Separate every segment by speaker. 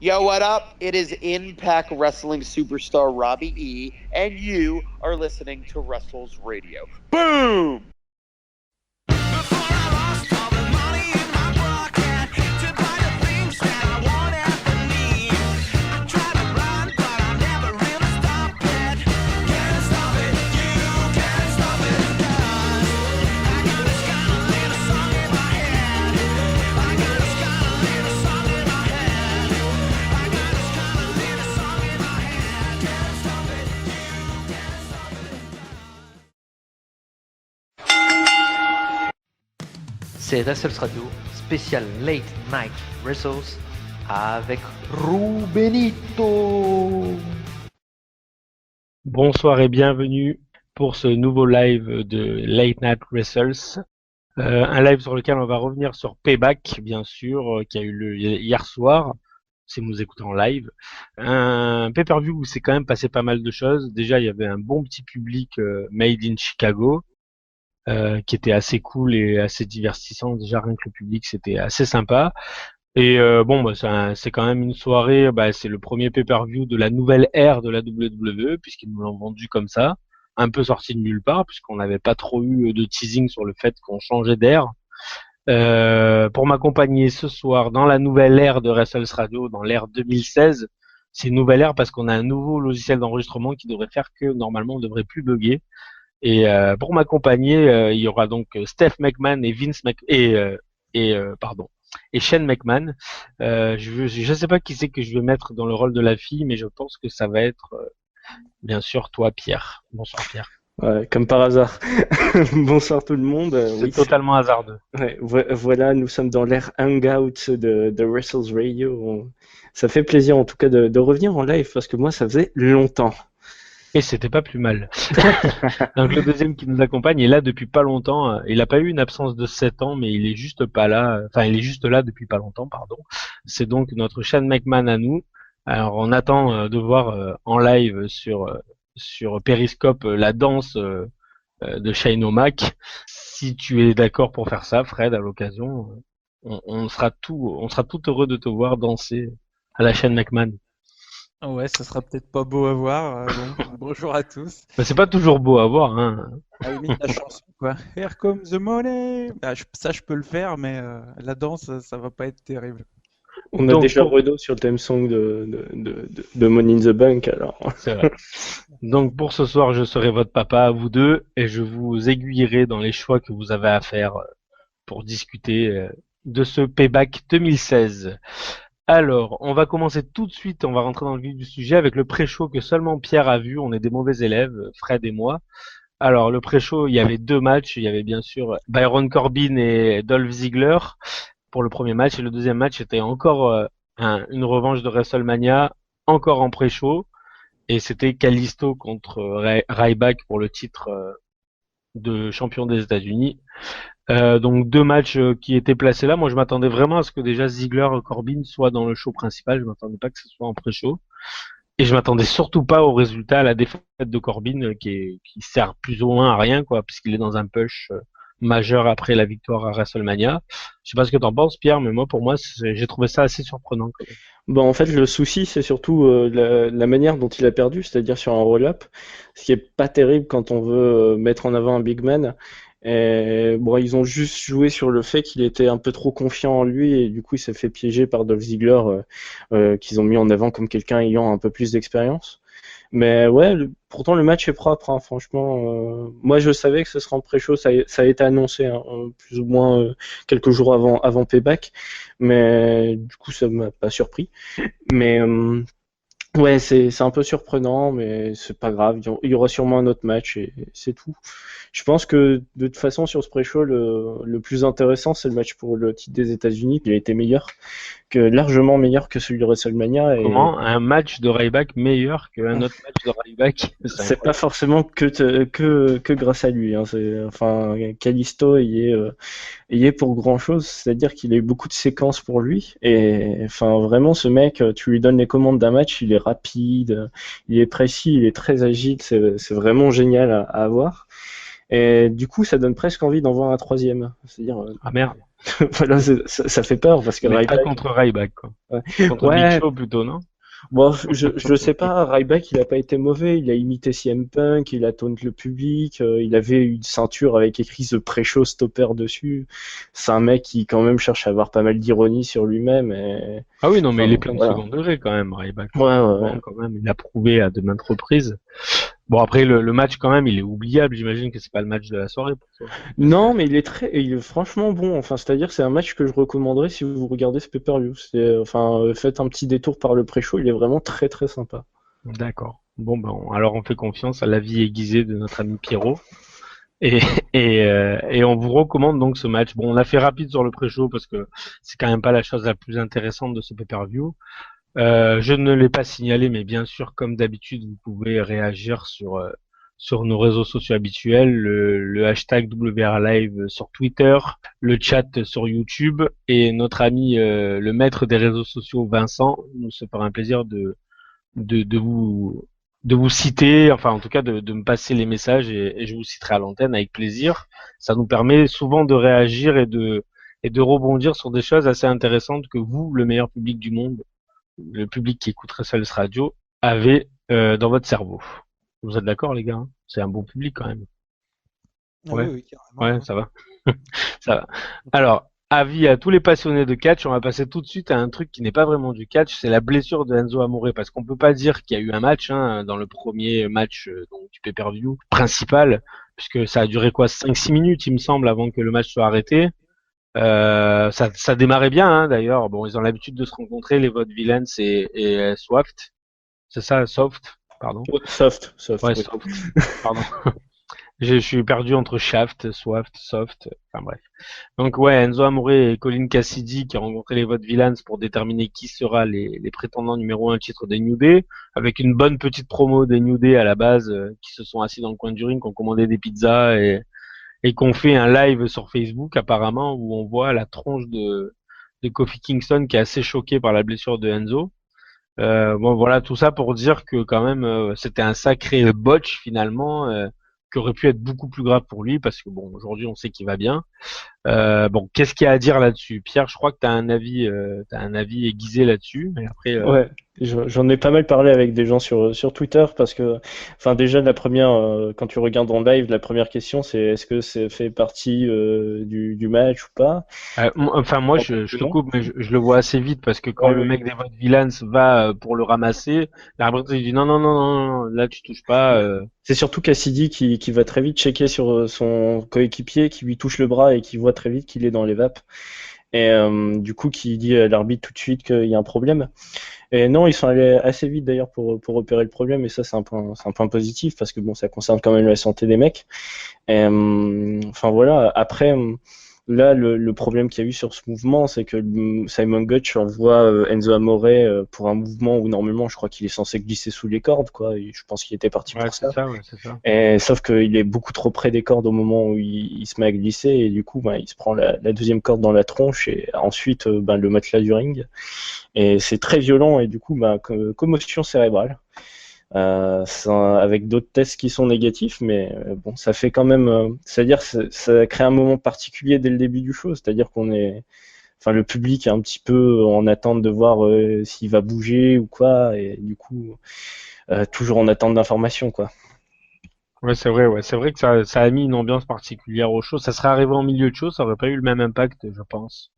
Speaker 1: Yo, what up? It is Impact Wrestling superstar Robbie E, and you are listening to Wrestles Radio. Boom!
Speaker 2: C'est Wrestles Radio, spécial Late Night Wrestles avec Rubenito.
Speaker 3: Bonsoir et bienvenue pour ce nouveau live de Late Night Wrestles. Un live sur lequel on va revenir sur Payback, bien sûr, qui a eu lieu hier soir, si vous nous écoutez en live. Un pay-per-view où c'est quand même passé pas mal de choses. Déjà, il y avait un bon petit public made in Chicago. Qui était assez cool et assez divertissant. Déjà rien que le public, c'était assez sympa. Et c'est quand même une soirée, c'est le premier pay-per-view de la nouvelle ère de la WWE, puisqu'ils nous l'ont vendu comme ça, un peu sorti de nulle part, puisqu'on n'avait pas trop eu de teasing sur le fait qu'on changeait d'ère. Pour m'accompagner ce soir dans la nouvelle ère de Wrestles Radio, dans l'ère 2016, c'est une nouvelle ère parce qu'on a un nouveau logiciel d'enregistrement qui devrait faire que normalement on devrait plus bugger. Et pour m'accompagner, il y aura donc Steph McMahon et et Shane McMahon. Je sais pas qui c'est que je vais mettre dans le rôle de la fille, mais je pense que ça va être bien sûr toi, Pierre. Bonsoir, Pierre.
Speaker 4: Ouais, comme par hasard. Bonsoir tout le monde.
Speaker 3: C'est totalement hasardeux.
Speaker 4: Ouais, voilà, nous sommes dans l'ère Hangout de Wrestles Radio. Ça fait plaisir en tout cas de revenir en live parce que moi ça faisait longtemps.
Speaker 3: Et c'était pas plus mal. Donc le deuxième qui nous accompagne est là depuis pas longtemps. Il a pas eu une absence de 7 ans, mais il est juste pas là. Enfin, il est juste là depuis pas longtemps, pardon. C'est donc notre Shane McMahon à nous. Alors on attend de voir en live sur Periscope la danse de Shane O'Mac. Si tu es d'accord pour faire ça, Fred, à l'occasion, on sera tout heureux de te voir danser à la Shane McMahon.
Speaker 5: Ouais, ça sera peut-être pas beau à voir. Bonjour à tous.
Speaker 3: C'est pas toujours beau à voir, hein.
Speaker 5: À la limite, la chanson, quoi. Here comes the money. Ça, je peux le faire, mais la danse, ça va pas être terrible.
Speaker 4: On a déjà Redo sur le theme song de Money in the Bank, alors.
Speaker 3: C'est vrai. Donc pour ce soir, je serai votre papa à vous deux et je vous aiguillerai dans les choix que vous avez à faire pour discuter de ce Payback 2016. Alors, on va commencer tout de suite, on va rentrer dans le vif du sujet avec le pré-show que seulement Pierre a vu. On est des mauvais élèves, Fred et moi. Alors, le pré-show, il y avait 2 matchs. Il y avait bien sûr Baron Corbin et Dolph Ziggler pour le premier match. Et le deuxième match était encore une revanche de WrestleMania, encore en pré-show. Et c'était Kalisto contre Ryback pour le titre de champion des États-Unis. Donc 2 matchs qui étaient placés là. Moi, je m'attendais vraiment à ce que déjà Ziggler Corbin soient dans le show principal. Je m'attendais pas que ce soit en pré-show. Et je m'attendais surtout pas au résultat, à la défaite de Corbin, qui sert plus ou moins à rien, quoi, puisqu'il est dans un push majeur après la victoire à WrestleMania. Je sais pas ce que t'en penses, Pierre, mais pour moi, j'ai trouvé ça assez surprenant, quand même.
Speaker 4: Bon, en fait, le souci, c'est surtout la manière dont il a perdu, c'est-à-dire sur un roll-up, ce qui est pas terrible quand on veut mettre en avant un big man. Et bon, ils ont juste joué sur le fait qu'il était un peu trop confiant en lui et du coup, il s'est fait piéger par Dolph Ziggler, qu'ils ont mis en avant comme quelqu'un ayant un peu plus d'expérience. Mais ouais, pourtant le match est propre, hein, franchement. Moi, je savais que ce serait en pré-show, ça a été annoncé, hein, plus ou moins quelques jours avant Payback, mais du coup, ça m'a pas surpris. Mais ouais, c'est un peu surprenant, mais c'est pas grave. Il y aura sûrement un autre match et c'est tout. Je pense que de toute façon sur ce pré-show, le plus intéressant, c'est le match pour le titre des États-Unis. Il a été largement meilleur que celui de WrestleMania.
Speaker 3: Comment un match de Ryback meilleur qu'un autre match de Ryback?
Speaker 4: C'est pas forcément que grâce à lui. Hein. Enfin, Kalisto y est pour grand chose. C'est-à-dire qu'il a eu beaucoup de séquences pour lui. Et enfin, vraiment, ce mec, tu lui donnes les commandes d'un match, il est rapide, il est précis, il est très agile. C'est vraiment génial à avoir. Et du coup, ça donne presque envie d'en voir un troisième. C'est-à-dire,
Speaker 3: ah merde.
Speaker 4: Voilà, ça fait peur parce que
Speaker 3: Mais pas
Speaker 4: Ryback.
Speaker 3: contre Ryback, quoi.
Speaker 4: Ouais.
Speaker 3: Contre
Speaker 4: Ouais,
Speaker 3: Big Show plutôt, non?
Speaker 4: bon, je sais pas, Ryback, il a pas été mauvais, il a imité CM Punk, il a taunt le public, il avait une ceinture avec écrit The Pre-Show Stopper dessus. C'est un mec qui quand même cherche à avoir pas mal d'ironie sur lui-même et
Speaker 3: Ah oui, non, mais
Speaker 4: enfin,
Speaker 3: il est plein de
Speaker 4: voilà.
Speaker 3: second degré quand même, Ryback.
Speaker 4: Ouais, ouais,
Speaker 3: Bon,
Speaker 4: ouais.
Speaker 3: quand même, il a prouvé à de maintes reprises. Bon, après, le match, quand même, il est oubliable. J'imagine que c'est pas le match de la soirée pour toi.
Speaker 4: Non, mais il est franchement bon. Enfin, c'est-à-dire, c'est un match que je recommanderais si vous regardez ce pay-per-view. Enfin, faites un petit détour par le pré-show, il est vraiment très très sympa.
Speaker 3: D'accord. Bon, ben, alors on fait confiance à l'avis aiguisé de notre ami Pierrot. Et, et on vous recommande donc ce match. Bon, on a fait rapide sur le pré-show parce que c'est quand même pas la chose la plus intéressante de ce pay-per-view. Je ne l'ai pas signalé, mais bien sûr, comme d'habitude, vous pouvez réagir sur nos réseaux sociaux habituels, le hashtag WRLive sur Twitter, le chat sur YouTube, et notre ami le maître des réseaux sociaux, Vincent, nous se fera un plaisir de, de vous de vous citer, enfin en tout cas de me passer les messages et je vous citerai à l'antenne avec plaisir. Ça nous permet souvent de réagir et de rebondir sur des choses assez intéressantes que vous, le meilleur public du monde, le public qui écouterait Sales Radio, avez dans votre cerveau. Vous êtes d'accord, les gars, hein? C'est un bon public quand même.
Speaker 5: Ah
Speaker 3: Ouais,
Speaker 5: oui, oui, carrément.
Speaker 3: ouais, ça va. Ça va. Alors, avis à tous les passionnés de catch, on va passer tout de suite à un truc qui n'est pas vraiment du catch, c'est la blessure de Enzo Amore, parce qu'on peut pas dire qu'il y a eu un match, hein, dans le premier match donc, du pay-per-view principal, puisque ça a duré quoi, 5-6 minutes, il me semble, avant que le match soit arrêté. Ça démarrait bien, hein, d'ailleurs. Bon, ils ont l'habitude de se rencontrer, les Vaudevillains et Swaft. C'est ça, Soft, pardon.
Speaker 4: Ouais, soft,
Speaker 3: Ouais,
Speaker 4: oui.
Speaker 3: Soft, pardon. Je suis perdu entre Shaft, Swaft, Soft, enfin bref. Donc ouais, Enzo Amore et Colin Cassidy qui ont rencontré les Vaudevillains pour déterminer qui sera les prétendants numéro 1 titre des New Day, avec une bonne petite promo des New Day à la base, qui se sont assis dans le coin du ring, qui ont commandé des pizzas et qu'on fait un live sur Facebook apparemment où on voit la tronche de Kofi Kingston qui est assez choqué par la blessure de Enzo. Bon voilà, tout ça pour dire que quand même c'était un sacré botch finalement, qui aurait pu être beaucoup plus grave pour lui parce que bon aujourd'hui on sait qu'il va bien. Bon, qu'est-ce qu'il y a à dire là-dessus? Pierre, je crois que t'as un avis aiguisé là-dessus. Et après,
Speaker 4: Ouais, j'en ai pas mal parlé avec des gens sur Twitter parce que, enfin, déjà, quand tu regardes en live, la première question c'est est-ce que ça fait partie du match ou pas?
Speaker 3: enfin moi je te
Speaker 4: Non.
Speaker 3: coupe, mais je le vois assez vite parce que quand
Speaker 4: Ouais,
Speaker 3: le
Speaker 4: ouais.
Speaker 3: mec des Vaudevillains va pour le ramasser, l'arbitre il dit non non non non non, là tu touches pas.
Speaker 4: C'est surtout Cassidy qui va très vite checker sur son coéquipier, qui lui touche le bras et qui voit très vite qu'il est dans les vapes. Et du coup, qui dit à l'arbitre tout de suite qu'il y a un problème. Et non, ils sont allés assez vite d'ailleurs pour repérer le problème, et ça c'est un point positif parce que bon, ça concerne quand même la santé des mecs. Et, enfin voilà, après, là le problème qu'il y a eu sur ce mouvement, c'est que Simon Gotch envoie Enzo Amore pour un mouvement où normalement je crois qu'il est censé glisser sous les cordes, quoi. Et je pense qu'il était parti
Speaker 3: Ouais,
Speaker 4: pour
Speaker 3: c'est
Speaker 4: ça.
Speaker 3: ça, ouais, c'est ça.
Speaker 4: Et, sauf qu'il est beaucoup trop près des cordes au moment où il se met à glisser, et du coup, ben, il se prend la deuxième corde dans la tronche, et ensuite ben, le matelas du ring. Et c'est très violent, et du coup, ben, commotion cérébrale. Avec d'autres tests qui sont négatifs, mais bon, ça fait quand même, c'est-à-dire ça crée un moment particulier dès le début du show, c'est-à-dire enfin le public est un petit peu en attente de voir s'il va bouger ou quoi, et du coup toujours en attente d'informations, quoi.
Speaker 3: Ouais, c'est vrai que ça a mis une ambiance particulière au show. Ça serait arrivé en milieu de show, ça aurait pas eu le même impact, je pense.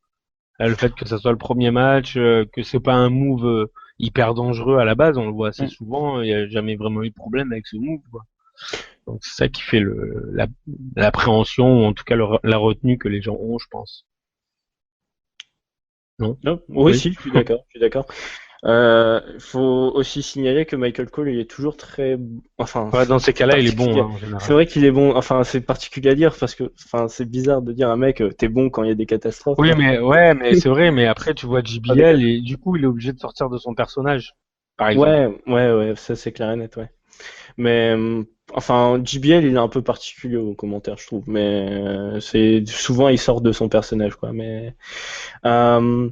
Speaker 3: Le fait que ça soit le premier match, que c'est pas un move hyper dangereux à la base, on le voit assez souvent, il y a jamais vraiment eu de problème avec ce move, quoi. Donc c'est ça qui fait l'appréhension, ou en tout cas la retenue que les gens ont, je pense. Non?
Speaker 4: Non,
Speaker 3: Oui.
Speaker 4: si, je suis d'accord, je suis d'accord. Faut aussi signaler que Michael Cole, il est toujours très, enfin,
Speaker 3: Ouais, dans ces cas-là, il est bon,
Speaker 4: particulier.
Speaker 3: hein, en général.
Speaker 4: C'est vrai qu'il est bon. Enfin, c'est particulier à dire parce que, enfin, c'est bizarre de dire à un mec, t'es bon quand il y a des catastrophes.
Speaker 3: Oui,
Speaker 4: quoi.
Speaker 3: mais c'est vrai, mais après tu vois JBL et du coup il est obligé de sortir de son personnage, par exemple.
Speaker 4: Ouais, ça c'est clair et net, ouais. Mais enfin, JBL, il est un peu particulier aux commentaires, je trouve. Mais c'est souvent il sort de son personnage, quoi. Euh,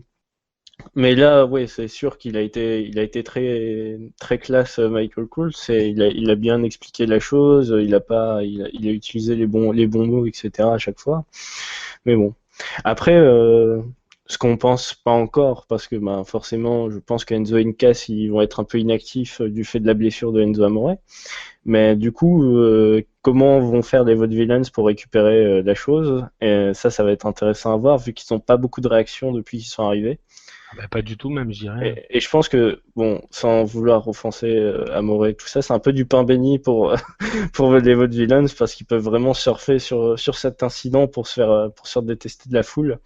Speaker 4: mais là, ouais, c'est sûr qu'il il a été très, très classe, Michael Cole. Il a bien expliqué la chose. Il a utilisé les bons mots, etc. à chaque fois. Mais bon. Après, ce qu'on pense pas encore, parce que bah, forcément, je pense qu'Enzo et Incas, ils vont être un peu inactifs du fait de la blessure de Enzo Amore. Mais du coup, comment vont faire les Vaudevillains pour récupérer la chose? Et ça va être intéressant à voir, vu qu'ils n'ont pas beaucoup de réactions depuis qu'ils sont arrivés.
Speaker 3: Ah bah, pas du tout même, je dirais.
Speaker 4: Et je pense que, bon, sans vouloir offenser Amore et tout ça, c'est un peu du pain béni pour, pour les Vaudevillains, parce qu'ils peuvent vraiment surfer sur cet incident pour se faire détester de la foule.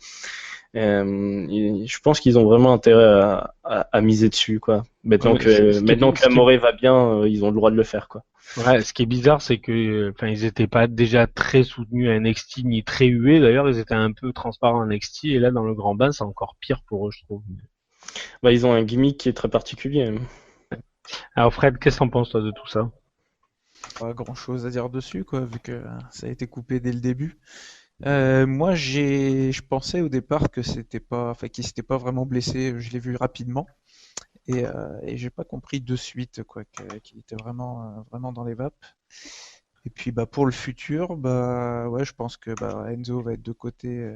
Speaker 4: Je pense qu'ils ont vraiment intérêt à miser dessus, quoi. Maintenant
Speaker 3: Ouais,
Speaker 4: maintenant que Amore va bien, ils ont le droit de le faire, quoi.
Speaker 3: ouais, ce qui est bizarre, c'est que, enfin, ils étaient pas déjà très soutenus à NXT ni très hués. D'ailleurs, ils étaient un peu transparents à NXT et là, dans le grand bain, c'est encore pire pour eux, je trouve.
Speaker 4: Bah, ils ont un gimmick qui est très particulier.
Speaker 3: Alors Fred, qu'est-ce que t'en penses toi de tout ça?
Speaker 5: Pas grand-chose à dire dessus, quoi, vu que ça a été coupé dès le début. Moi, je pensais au départ que c'était pas, enfin, qu'il s'était pas vraiment blessé. Je l'ai vu rapidement et j'ai pas compris de suite, quoi, qu'il était vraiment dans les vapes. Et puis, bah, pour le futur, bah, ouais, je pense que bah, Enzo va être de côté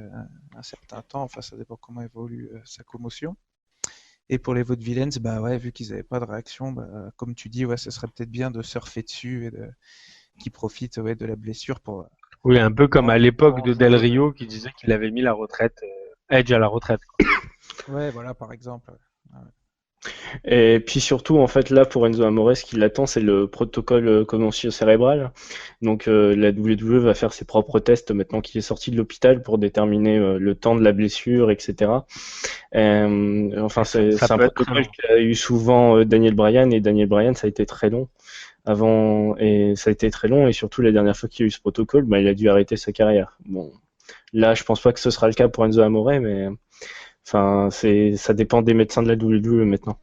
Speaker 5: un certain temps. Enfin, ça dépend comment évolue sa commotion. Et pour les Vaudevillains, bah ouais, vu qu'ils n'avaient pas de réaction, bah, comme tu dis, ouais, ce serait peut-être bien de surfer dessus et qu'ils profitent ouais, de la blessure pour
Speaker 3: Oui, un peu comme à l'époque de
Speaker 5: relancer
Speaker 3: Del
Speaker 5: le-
Speaker 3: Rio qui disait qu'il avait mis la retraite, Edge à la retraite, quoi.
Speaker 5: Ouais, voilà, par exemple. Ouais.
Speaker 4: Et puis surtout, en fait, là, pour Enzo Amore, ce qui l'attend, c'est le protocole commotion cérébrale. Donc, la WWE va faire ses propres tests maintenant qu'il est sorti de l'hôpital pour déterminer le temps de la blessure, etc. Enfin,
Speaker 3: Ça
Speaker 4: c'est un
Speaker 3: peut être très
Speaker 4: protocole
Speaker 3: long.
Speaker 4: qu'a eu souvent Daniel Bryan, et Daniel Bryan, ça a été très long avant, et ça a été très long, et surtout la dernière fois qu'il y a eu ce protocole, bah, il a dû arrêter sa carrière. Bon, là, je pense pas que ce sera le cas pour Enzo Amore, mais enfin, ça dépend des médecins de la WWE maintenant.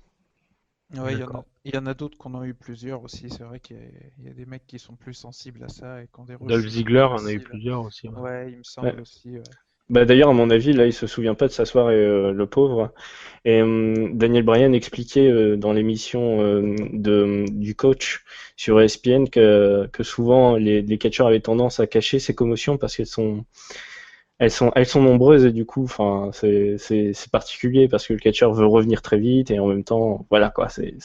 Speaker 5: Ouais,
Speaker 3: D'accord.
Speaker 5: il y en a d'autres qu'on a eu plusieurs aussi. C'est vrai qu'il y a des mecs qui sont plus sensibles à ça et qui ont des
Speaker 3: Dolph
Speaker 5: rechutes plus
Speaker 3: Ziggler en a eu
Speaker 5: faciles.
Speaker 3: plusieurs aussi. Ouais.
Speaker 5: Ouais, il me
Speaker 4: Ouais.
Speaker 5: semble aussi. Ouais.
Speaker 4: Bah d'ailleurs, à mon avis, là, il se souvient pas de s'asseoir, le pauvre. Et Daniel Bryan expliquait dans l'émission du coach sur ESPN que souvent les catcheurs avaient tendance à cacher ces commotions parce qu'elles sont nombreuses, et du coup, enfin, c'est particulier parce que le catcheur veut revenir très vite, et en même temps, voilà quoi, c'est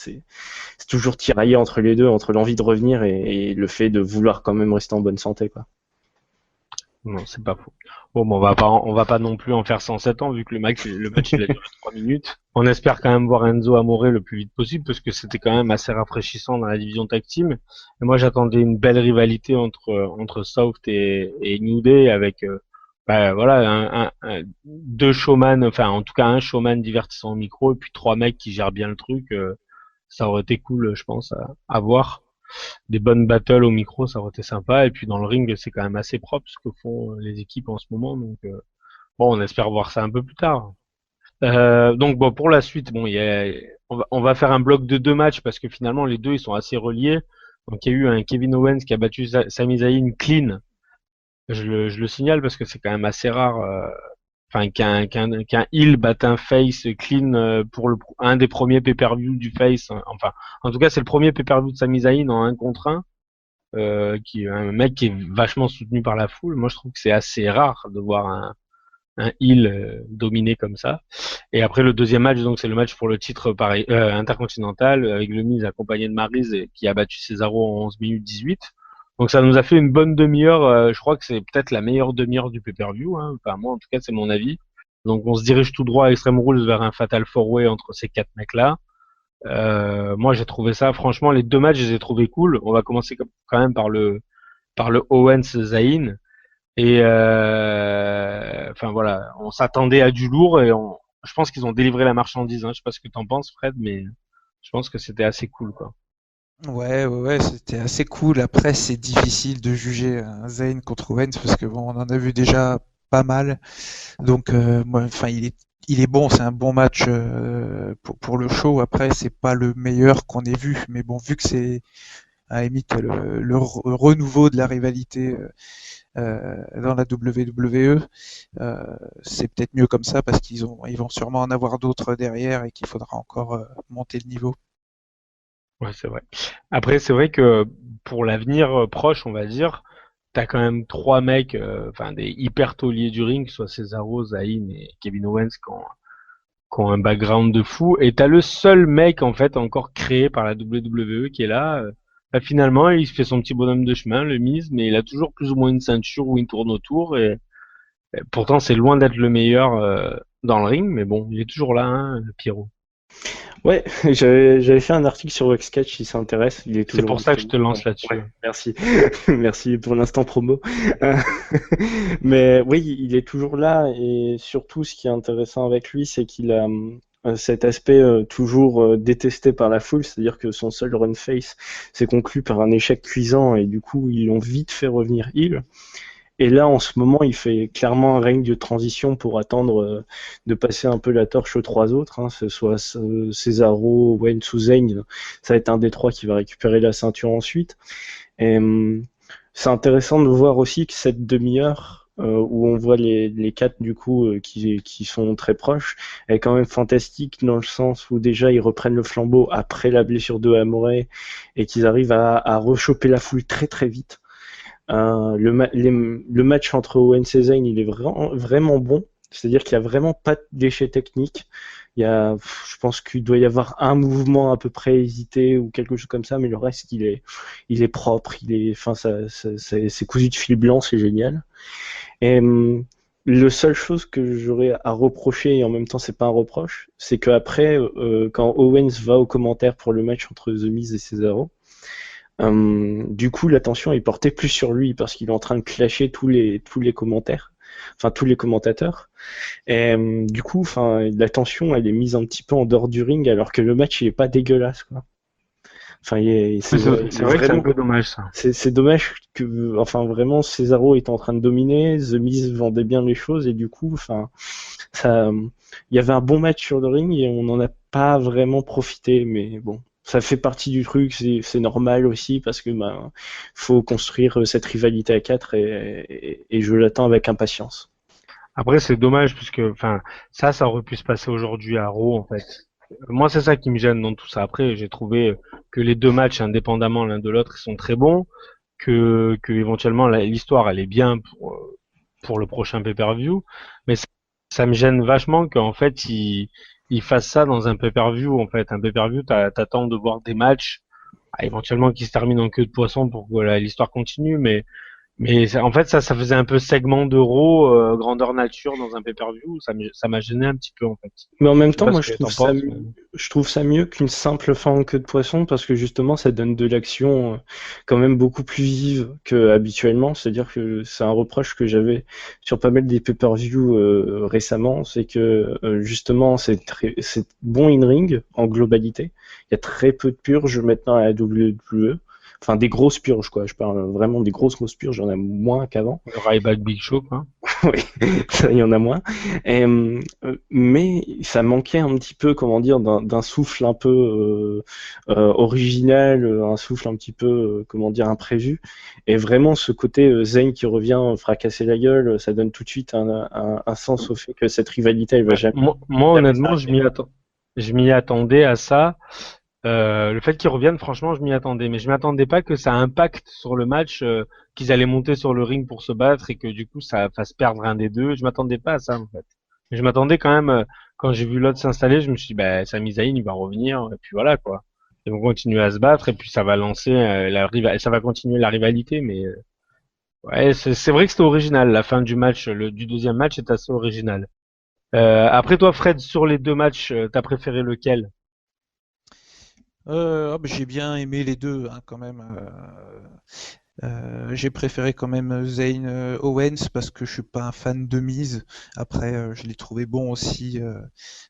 Speaker 4: toujours tiraillé entre les deux, entre l'envie de revenir et le fait de vouloir quand même rester en bonne santé, quoi.
Speaker 3: Non, c'est pas faux. Bon, on va pas non plus en faire 107 ans vu que le match il a duré 3 minutes. On espère quand même voir Enzo Amore le plus vite possible parce que c'était quand même assez rafraîchissant dans la division tag team. Et moi, j'attendais une belle rivalité entre South et New Day avec, bah, voilà, deux showman, enfin, en tout cas, un showman divertissant au micro et puis trois mecs qui gèrent bien le truc. Ça aurait été cool, je pense, à voir. Des bonnes battles au micro, ça aurait été sympa. Et puis dans le ring, c'est quand même assez propre ce que font les équipes en ce moment. Donc bon, on espère voir ça un peu plus tard. Donc bon, pour la suite, bon, on va faire un bloc de deux matchs parce que finalement les deux ils sont assez reliés. Donc il y a eu un Kevin Owens qui a battu Sami Zayn clean. Je le signale parce que c'est quand même assez rare. Enfin, qu'un heel batte un face clean pour un des premiers pay-per-view du face. Enfin, en tout cas, c'est le premier pay-per-view de Sami Zayn en 1 contre 1, qui est un mec qui est vachement soutenu par la foule. Moi, je trouve que c'est assez rare de voir un heel dominé comme ça. Et après, le deuxième match, donc c'est le match pour le titre pareil, intercontinental, avec le Miz accompagné de Maryse qui a battu Cesaro en 11 minutes 18. Donc ça nous a fait une bonne demi-heure. Je crois que c'est peut-être la meilleure demi-heure du pay-per-view. Hein. Enfin, moi, en tout cas, c'est mon avis. Donc on se dirige tout droit à Extreme Rules vers un Fatal 4-Way entre ces quatre mecs-là. Moi, j'ai trouvé ça, franchement, les deux matchs, je les ai trouvés cool. On va commencer quand même par le Owens-Zayn. Et enfin voilà, on s'attendait à du lourd et je pense qu'ils ont délivré la marchandise. Hein. Je sais pas ce que t'en penses, Fred, mais je pense que c'était assez cool, quoi.
Speaker 5: Ouais, c'était assez cool. Après, c'est difficile de juger un Zayn contre Owens parce que bon, on en a vu déjà pas mal. Donc, moi, enfin, il est bon, c'est un bon match pour le show. Après, c'est pas le meilleur qu'on ait vu, mais bon, vu que c'est à la limite renouveau de la rivalité dans la WWE, c'est peut-être mieux comme ça parce ils vont sûrement en avoir d'autres derrière et qu'il faudra encore monter le niveau.
Speaker 3: Ouais, c'est vrai. Après, c'est vrai que pour l'avenir proche, on va dire, t'as quand même trois mecs, enfin des hyper tauliers du ring, soit Cesaro, Zayn et Kevin Owens, qui ont un background de fou. Et t'as le seul mec en fait encore créé par la WWE qui est là. Bah, finalement, il se fait son petit bonhomme de chemin, le Miz, mais il a toujours plus ou moins une ceinture où il tourne autour. Et pourtant, c'est loin d'être le meilleur dans le ring, mais bon, il est toujours là, hein, Pierrot.
Speaker 4: Ouais, j'avais fait un article sur Sketch si ça intéresse. Il est
Speaker 3: C'est
Speaker 4: toujours
Speaker 3: pour ça que je te
Speaker 4: disponible.
Speaker 3: lance là-dessus.
Speaker 4: Ouais, merci. Merci pour l'instant promo. Euh, Mais oui, il est toujours là et surtout ce qui est intéressant avec lui, c'est qu'il a cet aspect toujours détesté par la foule, c'est-à-dire que son seul run face s'est conclu par un échec cuisant et du coup ils l'ont vite fait revenir heel. Et là, en ce moment, il fait clairement un règne de transition pour attendre de passer un peu la torche aux trois autres, hein, que ce soit Cesaro, Wayne ou Zayn. Ça va être un des trois qui va récupérer la ceinture ensuite. Et c'est intéressant de voir aussi que cette demi-heure où on voit les quatre du coup qui sont très proches est quand même fantastique dans le sens où déjà ils reprennent le flambeau après la blessure de Amore et qu'ils arrivent à rechoper la foule très très vite. Le match entre Owens et Zayn, il est vraiment bon. C'est-à-dire qu'il n'y a vraiment pas de déchets techniques. Je pense qu'il doit y avoir un mouvement à peu près hésité ou quelque chose comme ça, mais le reste, il est propre. Enfin, c'est cousu de fil blanc, c'est génial. Et le seule chose que j'aurais à reprocher, et en même temps, c'est pas un reproche, c'est qu'après, quand Owens va aux commentaires pour le match entre The Miz et Cesaro, du coup, l'attention est portée plus sur lui parce qu'il est en train de clasher tous les commentaires, enfin tous les commentateurs. Et du coup, enfin, l'attention elle est mise un petit peu en dehors du ring alors que le match il est pas dégueulasse, quoi. Enfin,
Speaker 3: C'est vrai que c'est un peu dommage ça.
Speaker 4: C'est dommage que, enfin, vraiment, Cesaro est en train de dominer, The Miz vendait bien les choses et du coup, enfin, il y avait un bon match sur le ring et on n'en a pas vraiment profité, mais bon. Ça fait partie du truc, c'est normal aussi parce que faut construire cette rivalité à 4 et je l'attends avec impatience.
Speaker 3: Après, c'est dommage puisque, enfin, ça aurait pu se passer aujourd'hui à Raw en fait. Moi, c'est ça qui me gêne dans tout ça. Après, j'ai trouvé que les deux matchs, indépendamment l'un de l'autre, ils sont très bons, que éventuellement l'histoire elle est bien pour le prochain pay-per-view, mais ça me gêne vachement qu'en fait ils fassent ça dans un pay-per-view. En fait, un pay-per-view, t'attends de voir des matchs, éventuellement qui se terminent en queue de poisson pour que l'histoire continue, mais en fait, ça faisait un peu segment d'euro, grandeur nature dans un pay-per-view. Ça m'a gêné un petit peu, en fait.
Speaker 4: Mais en même
Speaker 3: Je sais
Speaker 4: temps,
Speaker 3: pas
Speaker 4: moi,
Speaker 3: ce que t'en penses.
Speaker 4: je trouve ça mieux qu'une simple fin en queue de poisson parce que justement, ça donne de l'action quand même beaucoup plus vive que habituellement. C'est-à-dire que c'est un reproche que j'avais sur pas mal des pay-per-view récemment, c'est que justement, c'est bon in-ring en globalité. Il y a très peu de purges maintenant à la WWE. Enfin, des grosses purges, quoi. Je parle vraiment des grosses purges. Il y en a moins qu'avant.
Speaker 3: Le Ryback Big Show, quoi.
Speaker 4: Oui, ça, il y en a moins. Et, mais ça manquait un petit peu, comment dire, d'un souffle un peu original, un souffle un petit peu, comment dire, imprévu. Et vraiment, ce côté Zayn qui revient fracasser la gueule, ça donne tout de suite un sens au fait que cette rivalité, elle va jamais.
Speaker 3: Moi, honnêtement, je m'y attendais à ça. Le fait qu'ils reviennent, franchement, je m'y attendais, mais je m'attendais pas que ça impacte sur le match, qu'ils allaient monter sur le ring pour se battre et que du coup ça fasse perdre un des deux. Je m'attendais pas à ça en fait. Mais je m'attendais quand même, quand j'ai vu l'autre s'installer, je me suis dit, bah, Sami Zayn, il va revenir et puis voilà quoi. Ils vont continuer à se battre et puis ça va lancer ça va continuer la rivalité. Mais ouais, c'est vrai que c'était original. La fin du match, du deuxième match est assez original. Après toi, Fred, sur les deux matchs, t'as préféré lequel?
Speaker 5: J'ai bien aimé les deux hein, quand même. J'ai préféré quand même Zayn Owens parce que je suis pas un fan de Miz. Après, je l'ai trouvé bon aussi